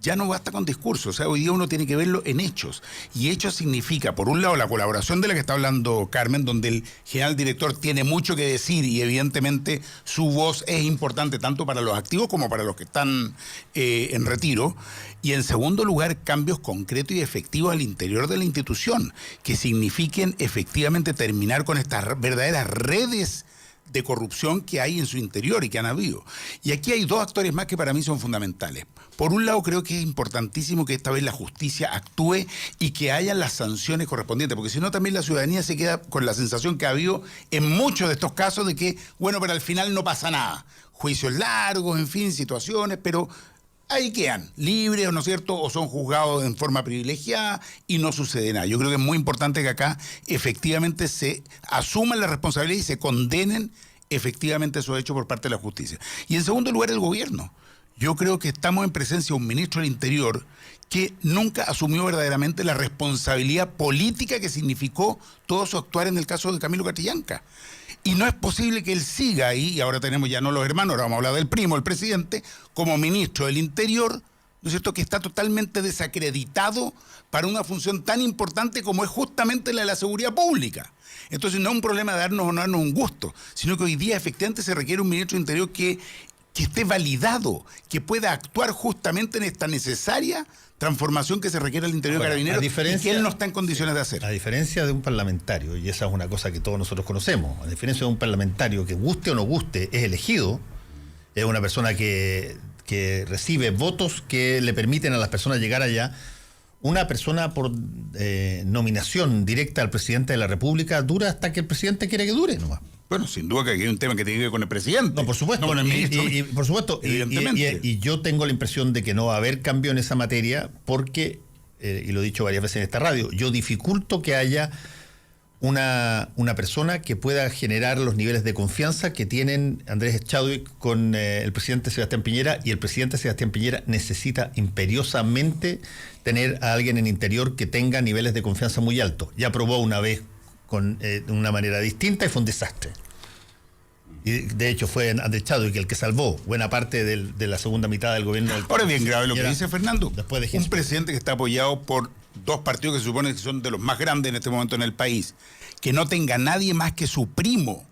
ya no basta con discurso. O sea, hoy día uno tiene que verlo en hechos. Y hechos significa, por un lado, la colaboración de la que está hablando Carmen, donde el general director tiene mucho que decir y evidentemente su voz es importante tanto para los activos como para los que están en retiro. Y en segundo lugar, cambios concretos y efectivos al interior de la institución, que signifiquen efectivamente terminar con estas verdaderas redes de corrupción que hay en su interior y que han habido. Y aquí hay dos actores más que para mí son fundamentales. Por un lado, creo que es importantísimo que esta vez la justicia actúe y que haya las sanciones correspondientes, porque si no también la ciudadanía se queda con la sensación que ha habido en muchos de estos casos de que, bueno, pero al final no pasa nada. Juicios largos, en fin, situaciones, pero ahí quedan, libres, ¿no es cierto?, o son juzgados en forma privilegiada y no sucede nada. Yo creo que es muy importante que acá efectivamente se asuman la responsabilidad y se condenen efectivamente esos hechos por parte de la justicia. Y en segundo lugar, el gobierno. Yo creo que estamos en presencia de un ministro del Interior que nunca asumió verdaderamente la responsabilidad política que significó todo su actuar en el caso de Camilo Catrillanca. Y no es posible que él siga ahí, y ahora tenemos ya no los hermanos, ahora vamos a hablar del primo, el presidente, como ministro del Interior, ¿no es cierto?, que está totalmente desacreditado para una función tan importante como es justamente la de la seguridad pública. Entonces no es un problema de darnos o no darnos un gusto, sino que hoy día efectivamente se requiere un ministro del Interior que esté validado, que pueda actuar justamente en esta necesaria transformación que se requiere al interior de Carabineros y que él no está en condiciones de hacer. A diferencia de un parlamentario, y esa es una cosa que todos nosotros conocemos, a diferencia de un parlamentario que guste o no guste, es elegido, es una persona que recibe votos que le permiten a las personas llegar allá. Una persona por nominación directa al presidente de la República dura hasta que el presidente quiere que dure nomás. Bueno, sin duda que hay un tema que tiene que ver con el presidente. No, por supuesto. No con el ministro. Y por supuesto. Evidentemente. Y yo tengo la impresión de que no va a haber cambio en esa materia porque, y lo he dicho varias veces en esta radio, yo dificulto que haya una persona que pueda generar los niveles de confianza que tienen Andrés Chadwick con el presidente Sebastián Piñera, y el presidente Sebastián Piñera necesita imperiosamente tener a alguien en Interior que tenga niveles de confianza muy altos. Ya probó una vez de una manera distinta y fue un desastre. Y de hecho fue Andrés Chadwick el que salvó buena parte de la segunda mitad del gobierno del país. Ahora es bien grave lo que dice Fernando. Después de un presidente que está apoyado por dos partidos que se supone que son de los más grandes en este momento en el país, que no tenga nadie más que su primo.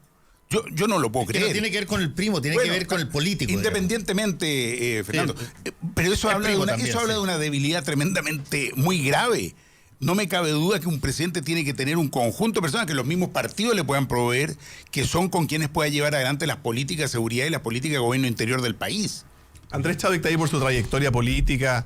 Yo no lo puedo creer. No tiene que ver con el primo, tiene que ver con el político. Independientemente, Fernando. Sí, pero eso habla de una debilidad tremendamente muy grave. No me cabe duda que un presidente tiene que tener un conjunto de personas que los mismos partidos le puedan proveer, que son con quienes pueda llevar adelante las políticas de seguridad y las políticas de gobierno interior del país. Andrés Chadwick está ahí por su trayectoria política,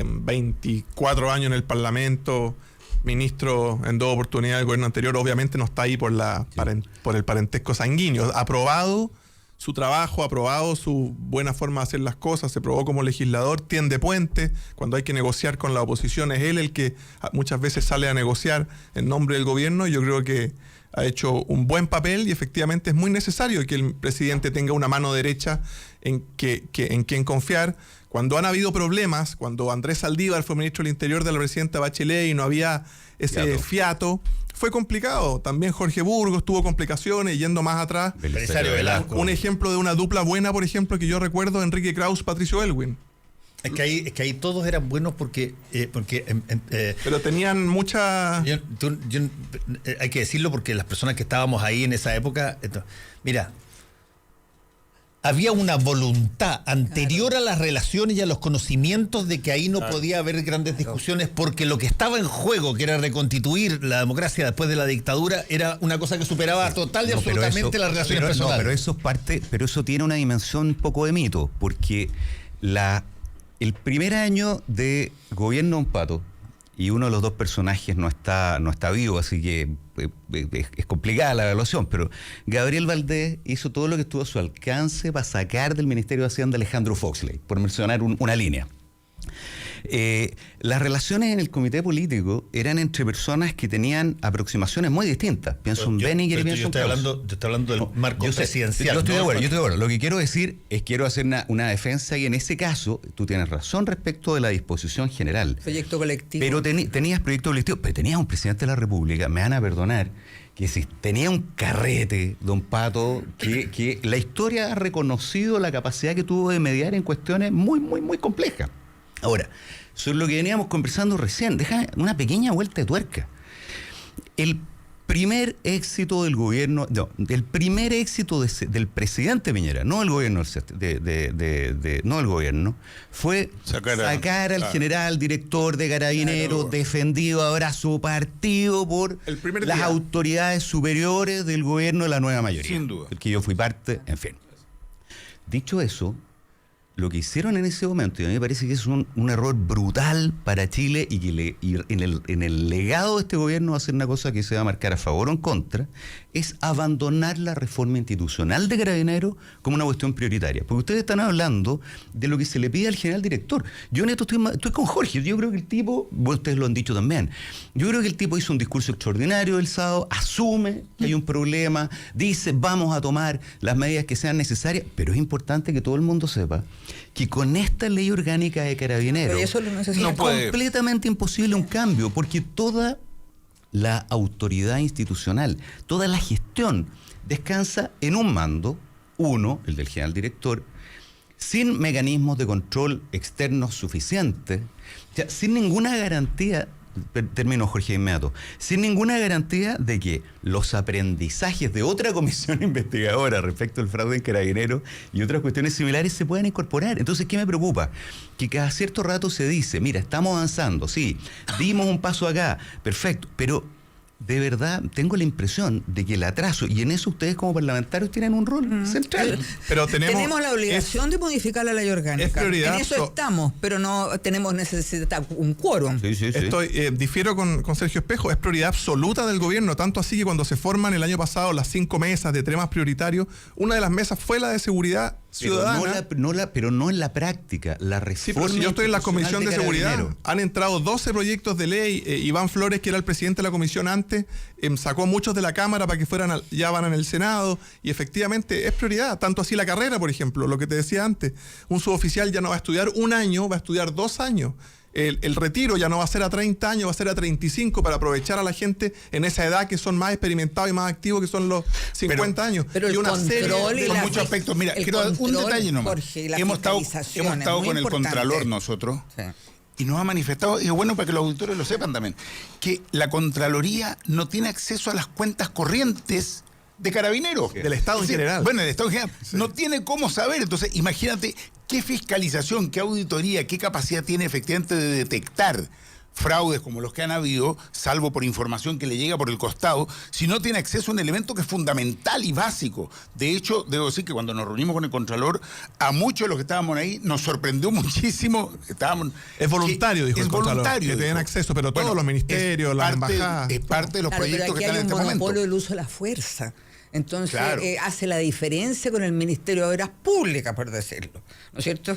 24 años en el Parlamento, ministro en 2 oportunidades del gobierno anterior, obviamente no está ahí por el parentesco sanguíneo. Aprobado su trabajo, aprobado su buena forma de hacer las cosas, se probó como legislador, tiende puente, cuando hay que negociar con la oposición es él el que muchas veces sale a negociar en nombre del gobierno. Yo creo que ha hecho un buen papel y efectivamente es muy necesario que el presidente tenga una mano derecha en quien confiar. Cuando han habido problemas, cuando Andrés Saldívar fue ministro del Interior de la presidenta Bachelet y no había ese fiato, fue complicado. También Jorge Burgos tuvo complicaciones, yendo más atrás. Belisario Velasco. Un ejemplo de una dupla buena, por ejemplo, que yo recuerdo, Enrique Kraus, Patricio Elwin. Es que ahí todos eran buenos porque pero tenían mucha... hay que decirlo porque las personas que estábamos ahí en esa época... Mira, había una voluntad anterior a las relaciones y a los conocimientos de que ahí no podía haber grandes discusiones porque lo que estaba en juego, que era reconstituir la democracia después de la dictadura, era una cosa que superaba total y absolutamente las relaciones personales. Pero eso es parte, pero eso tiene una dimensión un poco de mito, porque el primer año de gobierno de Pato, y uno de los dos personajes no está vivo, así que es complicada la evaluación, pero Gabriel Valdés hizo todo lo que estuvo a su alcance para sacar del Ministerio de Hacienda a Alejandro Foxley, por mencionar una línea. Las relaciones en el comité político eran entre personas que tenían aproximaciones muy distintas. Pienso en Benninger y pienso en Kraus. Yo estoy hablando del marco presidencial. Yo estoy de acuerdo. Lo que quiero decir es quiero hacer una defensa y en ese caso tú tienes razón respecto de la disposición general. Proyecto colectivo. Pero tenías proyecto colectivo, pero tenías un presidente de la República, me van a perdonar, que si tenía un carrete, don Pato, que la historia ha reconocido la capacidad que tuvo de mediar en cuestiones muy, muy, muy complejas. Ahora, sobre lo que veníamos conversando recién, déjame una pequeña vuelta de tuerca. El primer éxito del gobierno, el primer éxito del presidente Piñera, no el gobierno, no el gobierno, fue sacar al general director de Carabineros, defendido ahora a su partido por las autoridades superiores del gobierno de la nueva mayoría. Sin duda. Del que yo fui parte, en fin. Dicho eso, lo que hicieron en ese momento, y a mí me parece que es un error brutal para Chile y que en el legado de este gobierno va a ser una cosa que se va a marcar a favor o en contra, es abandonar la reforma institucional de Carabineros como una cuestión prioritaria. Porque ustedes están hablando de lo que se le pide al general director. Yo en esto estoy con Jorge. Yo creo que el tipo, ustedes lo han dicho también, yo creo que el tipo hizo un discurso extraordinario el sábado, asume que hay un problema, dice vamos a tomar las medidas que sean necesarias, pero es importante que todo el mundo sepa que con esta ley orgánica de Carabineros eso es completamente imposible un cambio, porque toda la autoridad institucional, toda la gestión descansa en un mando, uno, el del general director, sin mecanismos de control externos suficientes, o sea, sin ninguna garantía, termino Jorge inmediato, sin ninguna garantía de que los aprendizajes de otra comisión investigadora respecto al fraude en Carabineros y otras cuestiones similares se puedan incorporar. Entonces, ¿qué me preocupa? Que cada cierto rato se dice, mira, estamos avanzando, sí, dimos un paso acá, perfecto, pero de verdad tengo la impresión de que el atraso, y en eso ustedes como parlamentarios tienen un rol central. Pero tenemos la obligación de modificar la ley orgánica. Es prioridad. En eso estamos, pero no tenemos necesidad un quórum. Sí. Difiero con Sergio Espejo, es prioridad absoluta del gobierno, tanto así que cuando se forman el año pasado las 5 mesas de temas prioritarios, una de las mesas fue la de seguridad ciudadana. Pero no en la práctica, la reforma. Sí, pero si yo estoy en la Comisión de Seguridad, Carabineros. han entrado 12 proyectos de ley. Iván Flores, que era el presidente de la comisión antes, sacó muchos de la Cámara para que ya van en el Senado, y efectivamente es prioridad, tanto así la carrera, por ejemplo, lo que te decía antes, un suboficial ya no va a estudiar 1 año, va a estudiar 2 años. El retiro ya no va a ser a 30 años, va a ser a 35 para aprovechar a la gente en esa edad que son más experimentados y más activos, que son los 50 años. Pero y una serie con muchos aspectos. Mira, quiero dar un detalle nomás. Jorge, hemos estado con el Contralor nosotros. Sí. Y nos ha manifestado, y es bueno para que los auditores lo sepan también, que la Contraloría no tiene acceso a las cuentas corrientes de Carabineros. Del Estado en general. Bueno, del Estado en general. Sí. No tiene cómo saber. Entonces, imagínate qué fiscalización, qué auditoría, qué capacidad tiene efectivamente de detectar fraudes como los que han habido, salvo por información que le llega por el costado, si no tiene acceso a un elemento que es fundamental y básico. De hecho, debo decir que cuando nos reunimos con el Contralor, a muchos de los que estábamos ahí nos sorprendió muchísimo. Es voluntario, dijo el Contralor, voluntario, que te den acceso, pero todos los ministerios, las embajadas. Es parte de los proyectos que están en este momento. Hay un monopolio del uso de la fuerza. Entonces, claro, hace la diferencia con el Ministerio de Obras Públicas, por decirlo, ¿no es cierto?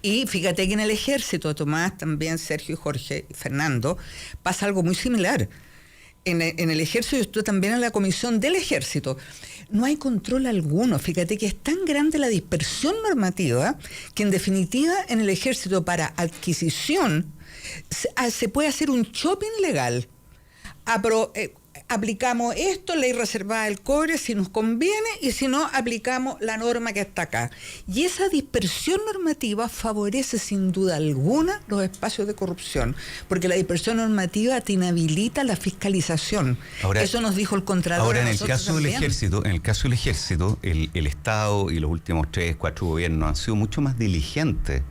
Y fíjate que en el Ejército, Tomás, también Sergio, Jorge y Fernando, pasa algo muy similar. En el Ejército, yo estuve también en la comisión del Ejército, no hay control alguno. Fíjate que es tan grande la dispersión normativa que en definitiva en el Ejército para adquisición se puede hacer un shopping legal. Aplicamos esto, ley reservada del cobre, si nos conviene, y si no, aplicamos la norma que está acá. Y esa dispersión normativa favorece sin duda alguna los espacios de corrupción, porque la dispersión normativa te inhabilita la fiscalización. Ahora, eso nos dijo el Contralor. Ahora, en el caso del Ejército, el Estado y los últimos 3, 4 gobiernos han sido mucho más diligentes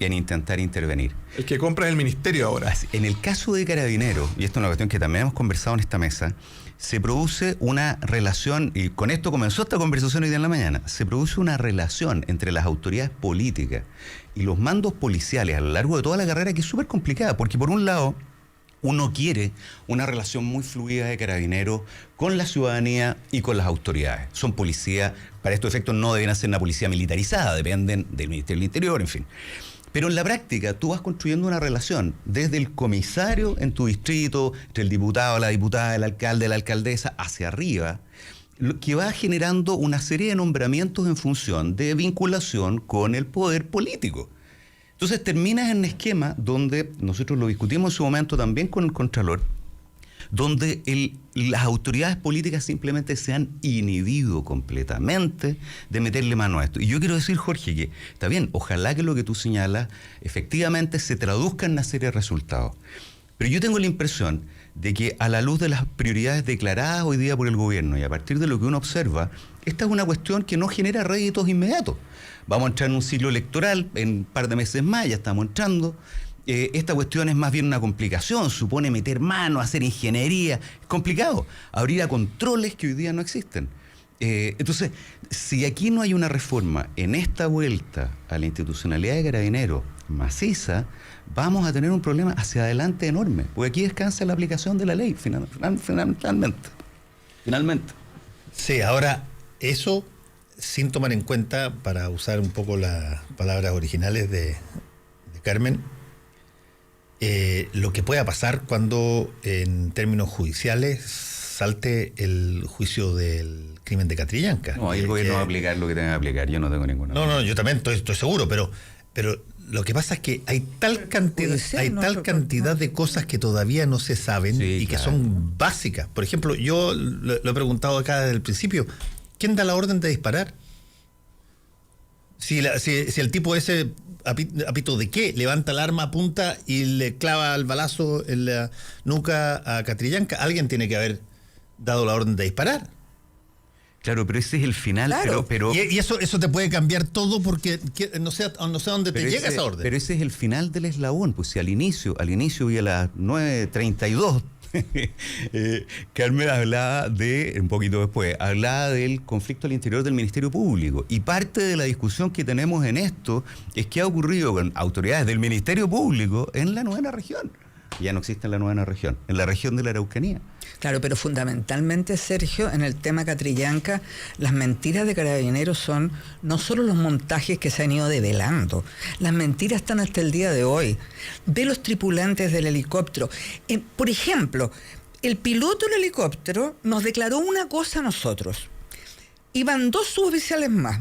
en intentar intervenir. El que compra es el ministerio ahora. En el caso de Carabineros, y esto es una cuestión que también hemos conversado en esta mesa, se produce una relación, y con esto comenzó esta conversación hoy día en la mañana, se produce una relación entre las autoridades políticas y los mandos policiales a lo largo de toda la carrera que es súper complicada, porque por un lado, uno quiere una relación muy fluida de Carabineros con la ciudadanía y con las autoridades. Son policías, para estos efectos no deben ser una policía militarizada, dependen del Ministerio del Interior, en fin. Pero en la práctica tú vas construyendo una relación desde el comisario en tu distrito, entre el diputado, la diputada, el alcalde, la alcaldesa, hacia arriba, que va generando una serie de nombramientos en función de vinculación con el poder político. Entonces terminas en un esquema donde, nosotros lo discutimos en su momento también con el Contralor, donde las autoridades políticas simplemente se han inhibido completamente de meterle mano a esto. Y yo quiero decir, Jorge, que está bien, ojalá que lo que tú señalas efectivamente se traduzca en una serie de resultados. Pero yo tengo la impresión de que a la luz de las prioridades declaradas hoy día por el gobierno y a partir de lo que uno observa, esta es una cuestión que no genera réditos inmediatos. Vamos a entrar en un ciclo electoral en un par de meses más, ya estamos entrando. Esta cuestión es más bien una complicación, supone meter mano, hacer ingeniería, es complicado, abrir a controles que hoy día no existen. Entonces, si aquí no hay una reforma en esta vuelta a la institucionalidad de Carabineros maciza, vamos a tener un problema hacia adelante enorme, porque aquí descansa la aplicación de la ley, finalmente. Sí, ahora, eso sin tomar en cuenta, para usar un poco las palabras originales de Carmen, lo que pueda pasar cuando en términos judiciales salte el juicio del crimen de Catrillanca. No, ahí el gobierno va a aplicar lo que tenga que aplicar, yo no tengo ninguna. No, yo también estoy seguro, pero lo que pasa es que hay tal cantidad de cosas que todavía no se saben y que son básicas. Por ejemplo, yo lo he preguntado acá desde el principio, ¿quién da la orden de disparar? Si el tipo ese, apito de qué, levanta el arma, apunta y le clava el balazo en la nuca a Catrillanca, alguien tiene que haber dado la orden de disparar. Claro, pero ese es el final. Claro. Pero y eso te puede cambiar todo porque no sé a dónde te llega esa orden. Pero ese es el final del eslabón. Pues si al inicio y a las 9:32 Carmen hablaba un poquito después, hablaba del conflicto al interior del Ministerio Público. Y parte de la discusión que tenemos en esto es qué ha ocurrido con autoridades del Ministerio Público en la 9ª región. Ya no existe en la 9ª región, en la región de la Araucanía. Claro, pero fundamentalmente, Sergio, en el tema Catrillanca, las mentiras de Carabineros son no solo los montajes que se han ido develando, las mentiras están hasta el día de hoy. Ve los tripulantes del helicóptero. Por ejemplo, el piloto del helicóptero nos declaró una cosa a nosotros. Iban 2 suboficiales más.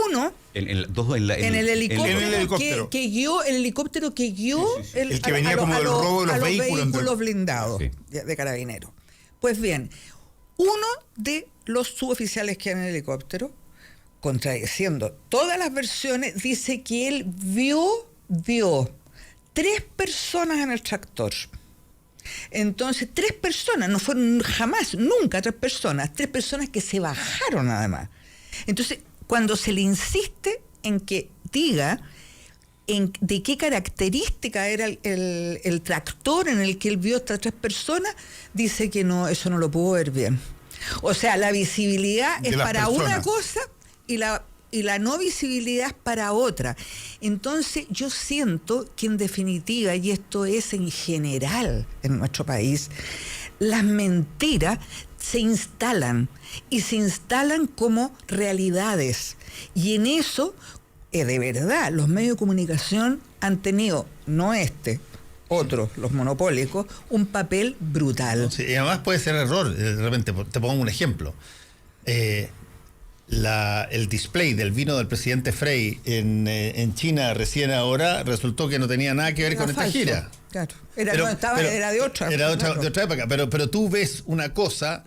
Uno en el helicóptero que guió el que venía como del robo de los vehículos blindados de Carabineros. Pues bien, uno de los suboficiales que iban en el helicóptero, contradiciendo todas las versiones, dice que él vio 3 personas en el tractor. Entonces, 3 personas, no fueron jamás, nunca 3 personas que se bajaron nada más. Entonces, cuando se le insiste en que diga de qué característica era el tractor en el que él vio a estas 3 personas, dice que no, eso no lo pudo ver bien. O sea, la visibilidad es para una cosa y la no visibilidad es para otra. Entonces yo siento que en definitiva, y esto es en general en nuestro país, las mentiras se instalan y se instalan como realidades. Y en eso, de verdad, los medios de comunicación han tenido, no otros, los monopólicos, un papel brutal. Sí, y además puede ser error. De repente, te pongo un ejemplo. El display del vino del presidente Frey en China recién ahora resultó que no tenía nada que ver con esta gira. Claro. Era de otra. Era de otra época. Pero tú ves una cosa,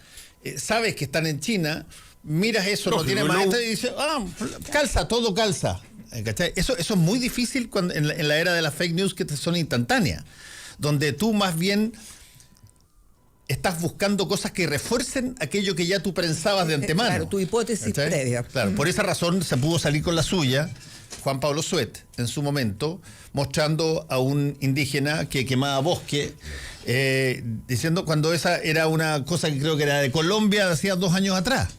sabes que están en China, miras eso, no tiene más, y dices, calza, todo calza. ¿Cachai? Eso es muy difícil en la era de las fake news que son instantáneas, donde tú más bien estás buscando cosas que refuercen aquello que ya tú pensabas de antemano. Claro, tu hipótesis previa. Claro, por esa razón se pudo salir con la suya Juan Pablo Suet en su momento, mostrando a un indígena que quemaba bosque, diciendo cuando esa era una cosa que creo que era de Colombia de hacía 2 años atrás.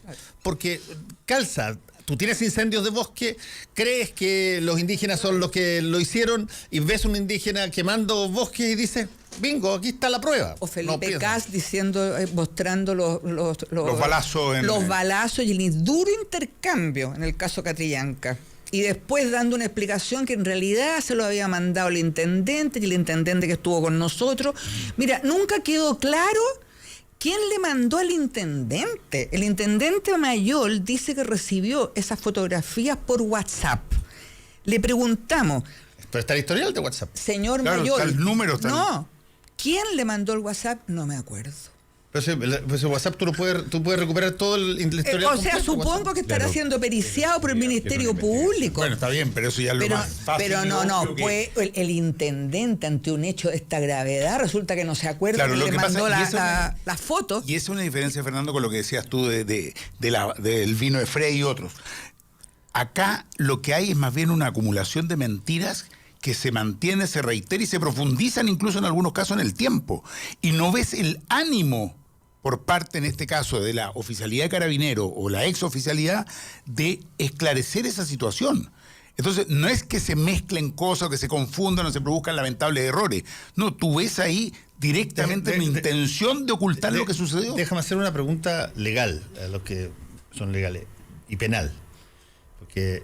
Porque calza. Tú tienes incendios de bosque, crees que los indígenas son los que lo hicieron y ves un indígena quemando bosque y dices, bingo, aquí está la prueba. O Felipe Cas diciendo, mostrando los balazos. Los balazos y el duro intercambio en el caso Catrillanca. Y después dando una explicación que en realidad se lo había mandado el intendente y el intendente que estuvo con nosotros. Mira, nunca quedó claro quién le mandó al intendente. El intendente Mayol dice que recibió esas fotografías por WhatsApp. Le preguntamos. Pero está el historial de WhatsApp. Señor Mayol. Está el número. No. ¿Quién le mandó el WhatsApp? No me acuerdo. Pero ese WhatsApp tú puedes recuperar todo el historial. O sea, supongo que estará siendo periciado por el Ministerio Público. Bueno, está bien, pero eso ya es lo más fácil. Pero no, pues el intendente ante un hecho de esta gravedad resulta que no se acuerda, claro, que le mandó las fotos. Y esa es una diferencia, Fernando, con lo que decías tú del vino de Frey y otros. Acá lo que hay es más bien una acumulación de mentiras que se mantiene, se reitera y se profundizan incluso en algunos casos en el tiempo. Y no ves el ánimo por parte, en este caso, de la oficialidad de Carabineros o la exoficialidad de esclarecer esa situación. Entonces, no es que se mezclen cosas, que se confundan o se produzcan lamentables errores. No, tú ves ahí directamente una intención de ocultar lo que sucedió. Déjame hacer una pregunta legal, a los que son legales, y penal. Porque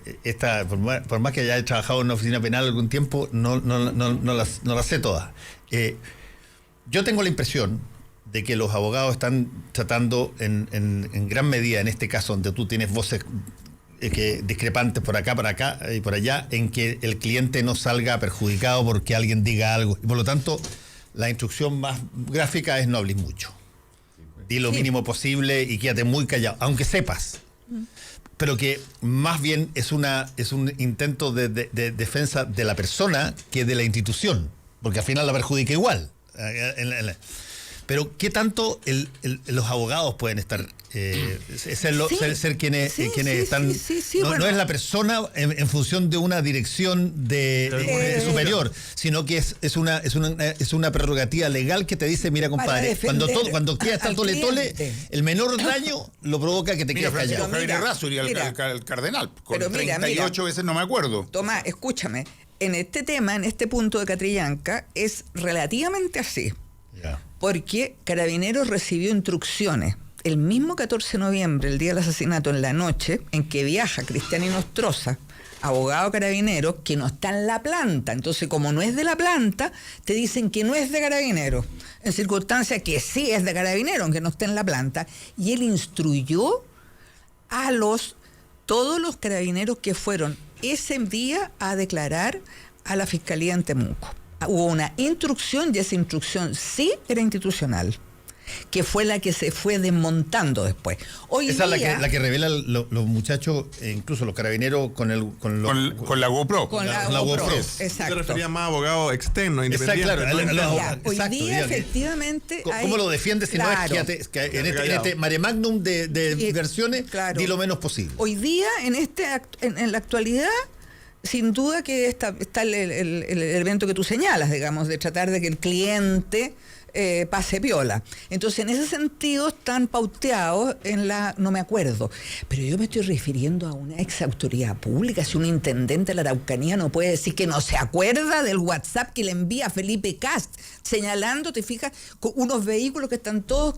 por más que haya trabajado en una oficina penal algún tiempo, no las sé todas. Yo tengo la impresión de que los abogados están tratando en gran medida, en este caso, donde tú tienes voces discrepantes por acá y por allá, en que el cliente no salga perjudicado porque alguien diga algo. Y por lo tanto, la instrucción más gráfica es no hables mucho. Di lo mínimo posible y quédate muy callado, aunque sepas. Pero que más bien es un intento de defensa de la persona que de la institución, porque al final la perjudica igual. Pero ¿qué tanto los abogados pueden estar ser quienes están? No es la persona en función de una dirección superior, sino que es una prerrogativa legal que te dice, mira, compadre, cuando quieras estar tole, el menor daño lo provoca que te quedes callado. Javier Razo y el cardenal, con 38 veces no me acuerdo. Tomás, escúchame, en este tema, en este punto de Catrillanca, es relativamente así. Porque Carabineros recibió instrucciones el mismo 14 de noviembre, el día del asesinato, en la noche, en que viaja Cristian Inostroza, abogado Carabineros, que no está en la planta. Entonces, como no es de la planta, te dicen que no es de Carabineros, en circunstancias que sí es de Carabineros, aunque no esté en la planta. Y él instruyó a todos los carabineros que fueron ese día a declarar a la Fiscalía en Temuco. Hubo una instrucción y esa instrucción sí era institucional, que fue la que se fue desmontando después. Esa es la que revela los muchachos, incluso los carabineros con la GoPro. Con la GoPro. Exacto. Se refería más a abogado externo, independiente. Exacto, hoy día, efectivamente. ¿Cómo lo defiendes si no es que en este mare magnum de versiones, di lo menos posible? Hoy día, en la actualidad, sin duda que está el elemento que tú señalas, digamos, de tratar de que el cliente pase piola. Entonces, en ese sentido están pauteados en la... No me acuerdo, pero yo me estoy refiriendo a una ex autoridad pública. Si un intendente de la Araucanía no puede decir que no se acuerda del WhatsApp que le envía Felipe Cast, señalando, te fijas, con unos vehículos que están todos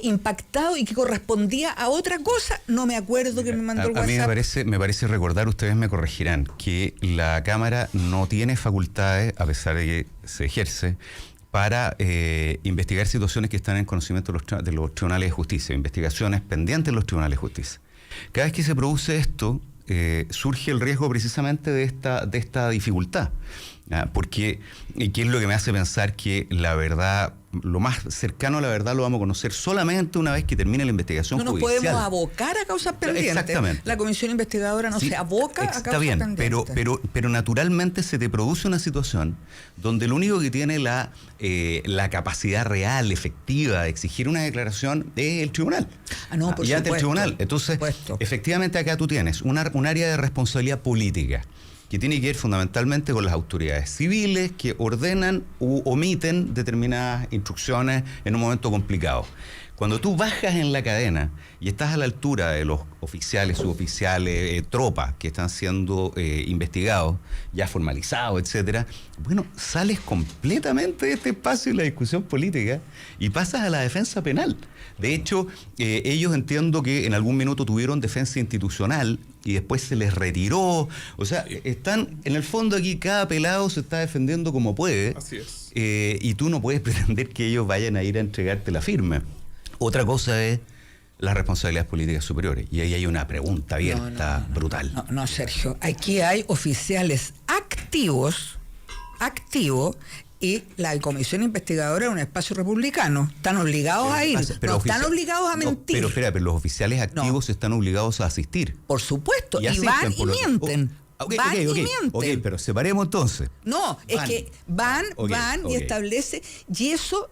impactados y que correspondía a otra cosa, no me acuerdo que me mandó el WhatsApp. A mí me parece recordar, ustedes me corregirán, que la Cámara no tiene facultades, a pesar de que se ejerce, para investigar situaciones que están en conocimiento de los tribunales de justicia, investigaciones pendientes en los tribunales de justicia. Cada vez que se produce esto, surge el riesgo precisamente de esta dificultad. Porque, ¿qué es lo que me hace pensar que la verdad, lo más cercano a la verdad lo vamos a conocer solamente una vez que termine la investigación judicial? No nos podemos abocar a causas pendientes. Exactamente. La comisión investigadora no se aboca a causas pendientes. Está bien, pero naturalmente se te produce una situación donde lo único que tiene la capacidad real, efectiva de exigir una declaración es el tribunal. No, por y ante el tribunal. Entonces, efectivamente acá tú tienes un área de responsabilidad política que tiene que ver fundamentalmente con las autoridades civiles que ordenan u omiten determinadas instrucciones en un momento complicado. Cuando tú bajas en la cadena y estás a la altura de los oficiales, suboficiales, tropas que están siendo investigados, ya formalizados, etcétera, bueno, sales completamente de este espacio de la discusión política y pasas a la defensa penal. De hecho, ellos entiendo que en algún minuto tuvieron defensa institucional y después se les retiró. O sea, están, en el fondo aquí cada pelado se está defendiendo como puede. Así es. Y tú no puedes pretender que ellos vayan a ir a entregarte la firma. Otra cosa es las responsabilidades políticas superiores. Y ahí hay una pregunta abierta, brutal. No, Sergio. Aquí hay oficiales activos, y la comisión investigadora es un espacio republicano. Están obligados a ir. Están obligados a mentir. Pero los oficiales activos están obligados a asistir. Por supuesto. Y van y mienten. Van y mienten. Ok, pero separemos entonces. No, es que van y establece, y eso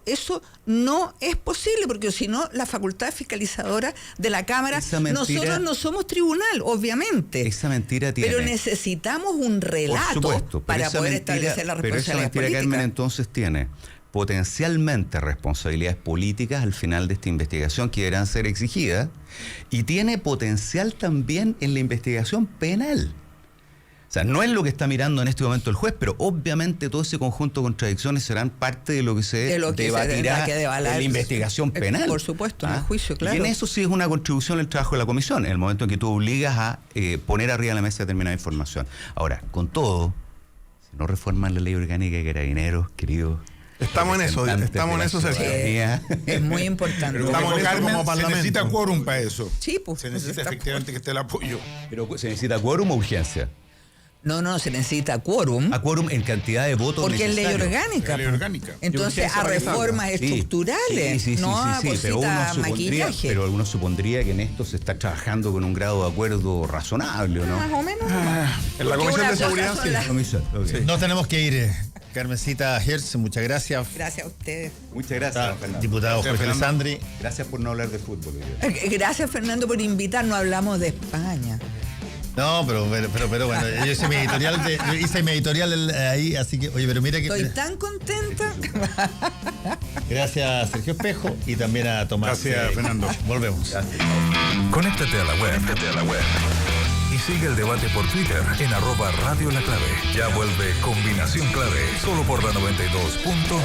no es posible, porque si no, la facultad fiscalizadora de la Cámara, nosotros no somos tribunal, obviamente. Esa mentira tiene. Pero necesitamos un relato para poder establecer la responsabilidad política. Pero esa mentira, Carmen, entonces tiene potencialmente responsabilidades políticas al final de esta investigación que deberán ser exigidas, y tiene potencial también en la investigación penal. O sea, no es lo que está mirando en este momento el juez, pero obviamente todo ese conjunto de contradicciones serán parte de lo que se debatirá en la investigación penal. Por supuesto, en el juicio, claro. Y en eso sí es una contribución al trabajo de la comisión, en el momento en que tú obligas a poner arriba de la mesa determinada información. Ahora, con todo, si no reforman la ley orgánica de Carabineros, querido... Estamos en eso, Sergio. Es muy importante. Pero estamos en eso como parlamento. Se necesita quórum para eso. Sí, pues. Se necesita efectivamente que esté el apoyo. Pero ¿se necesita quórum o urgencia? No, se necesita quórum. A quórum en cantidad de votos. Porque es ley orgánica. Es ley orgánica. Entonces, a reformas estructurales, no a cositas maquillaje. Pero uno supondría que en esto se está trabajando con un grado de acuerdo razonable, ¿o no? Más o menos. En la Comisión de Seguridad, sí. No tenemos que ir. Carmencita Hertz, muchas gracias. Gracias a ustedes. Muchas gracias, Fernando. Diputado Jorge Alessandri. Gracias por no hablar de fútbol. Gracias, Fernando, por invitarnos. Hablamos de España. No, pero bueno, yo hice mi editorial ahí, así que, oye, pero mira que... Estoy tan contenta. Gracias, Sergio Espejo, y también a Tomás. Gracias, Fernando. Volvemos. Conéctate a la web. Y sigue el debate por Twitter en @Radio La Clave. Ya vuelve Combinación Clave, solo por la 92.9.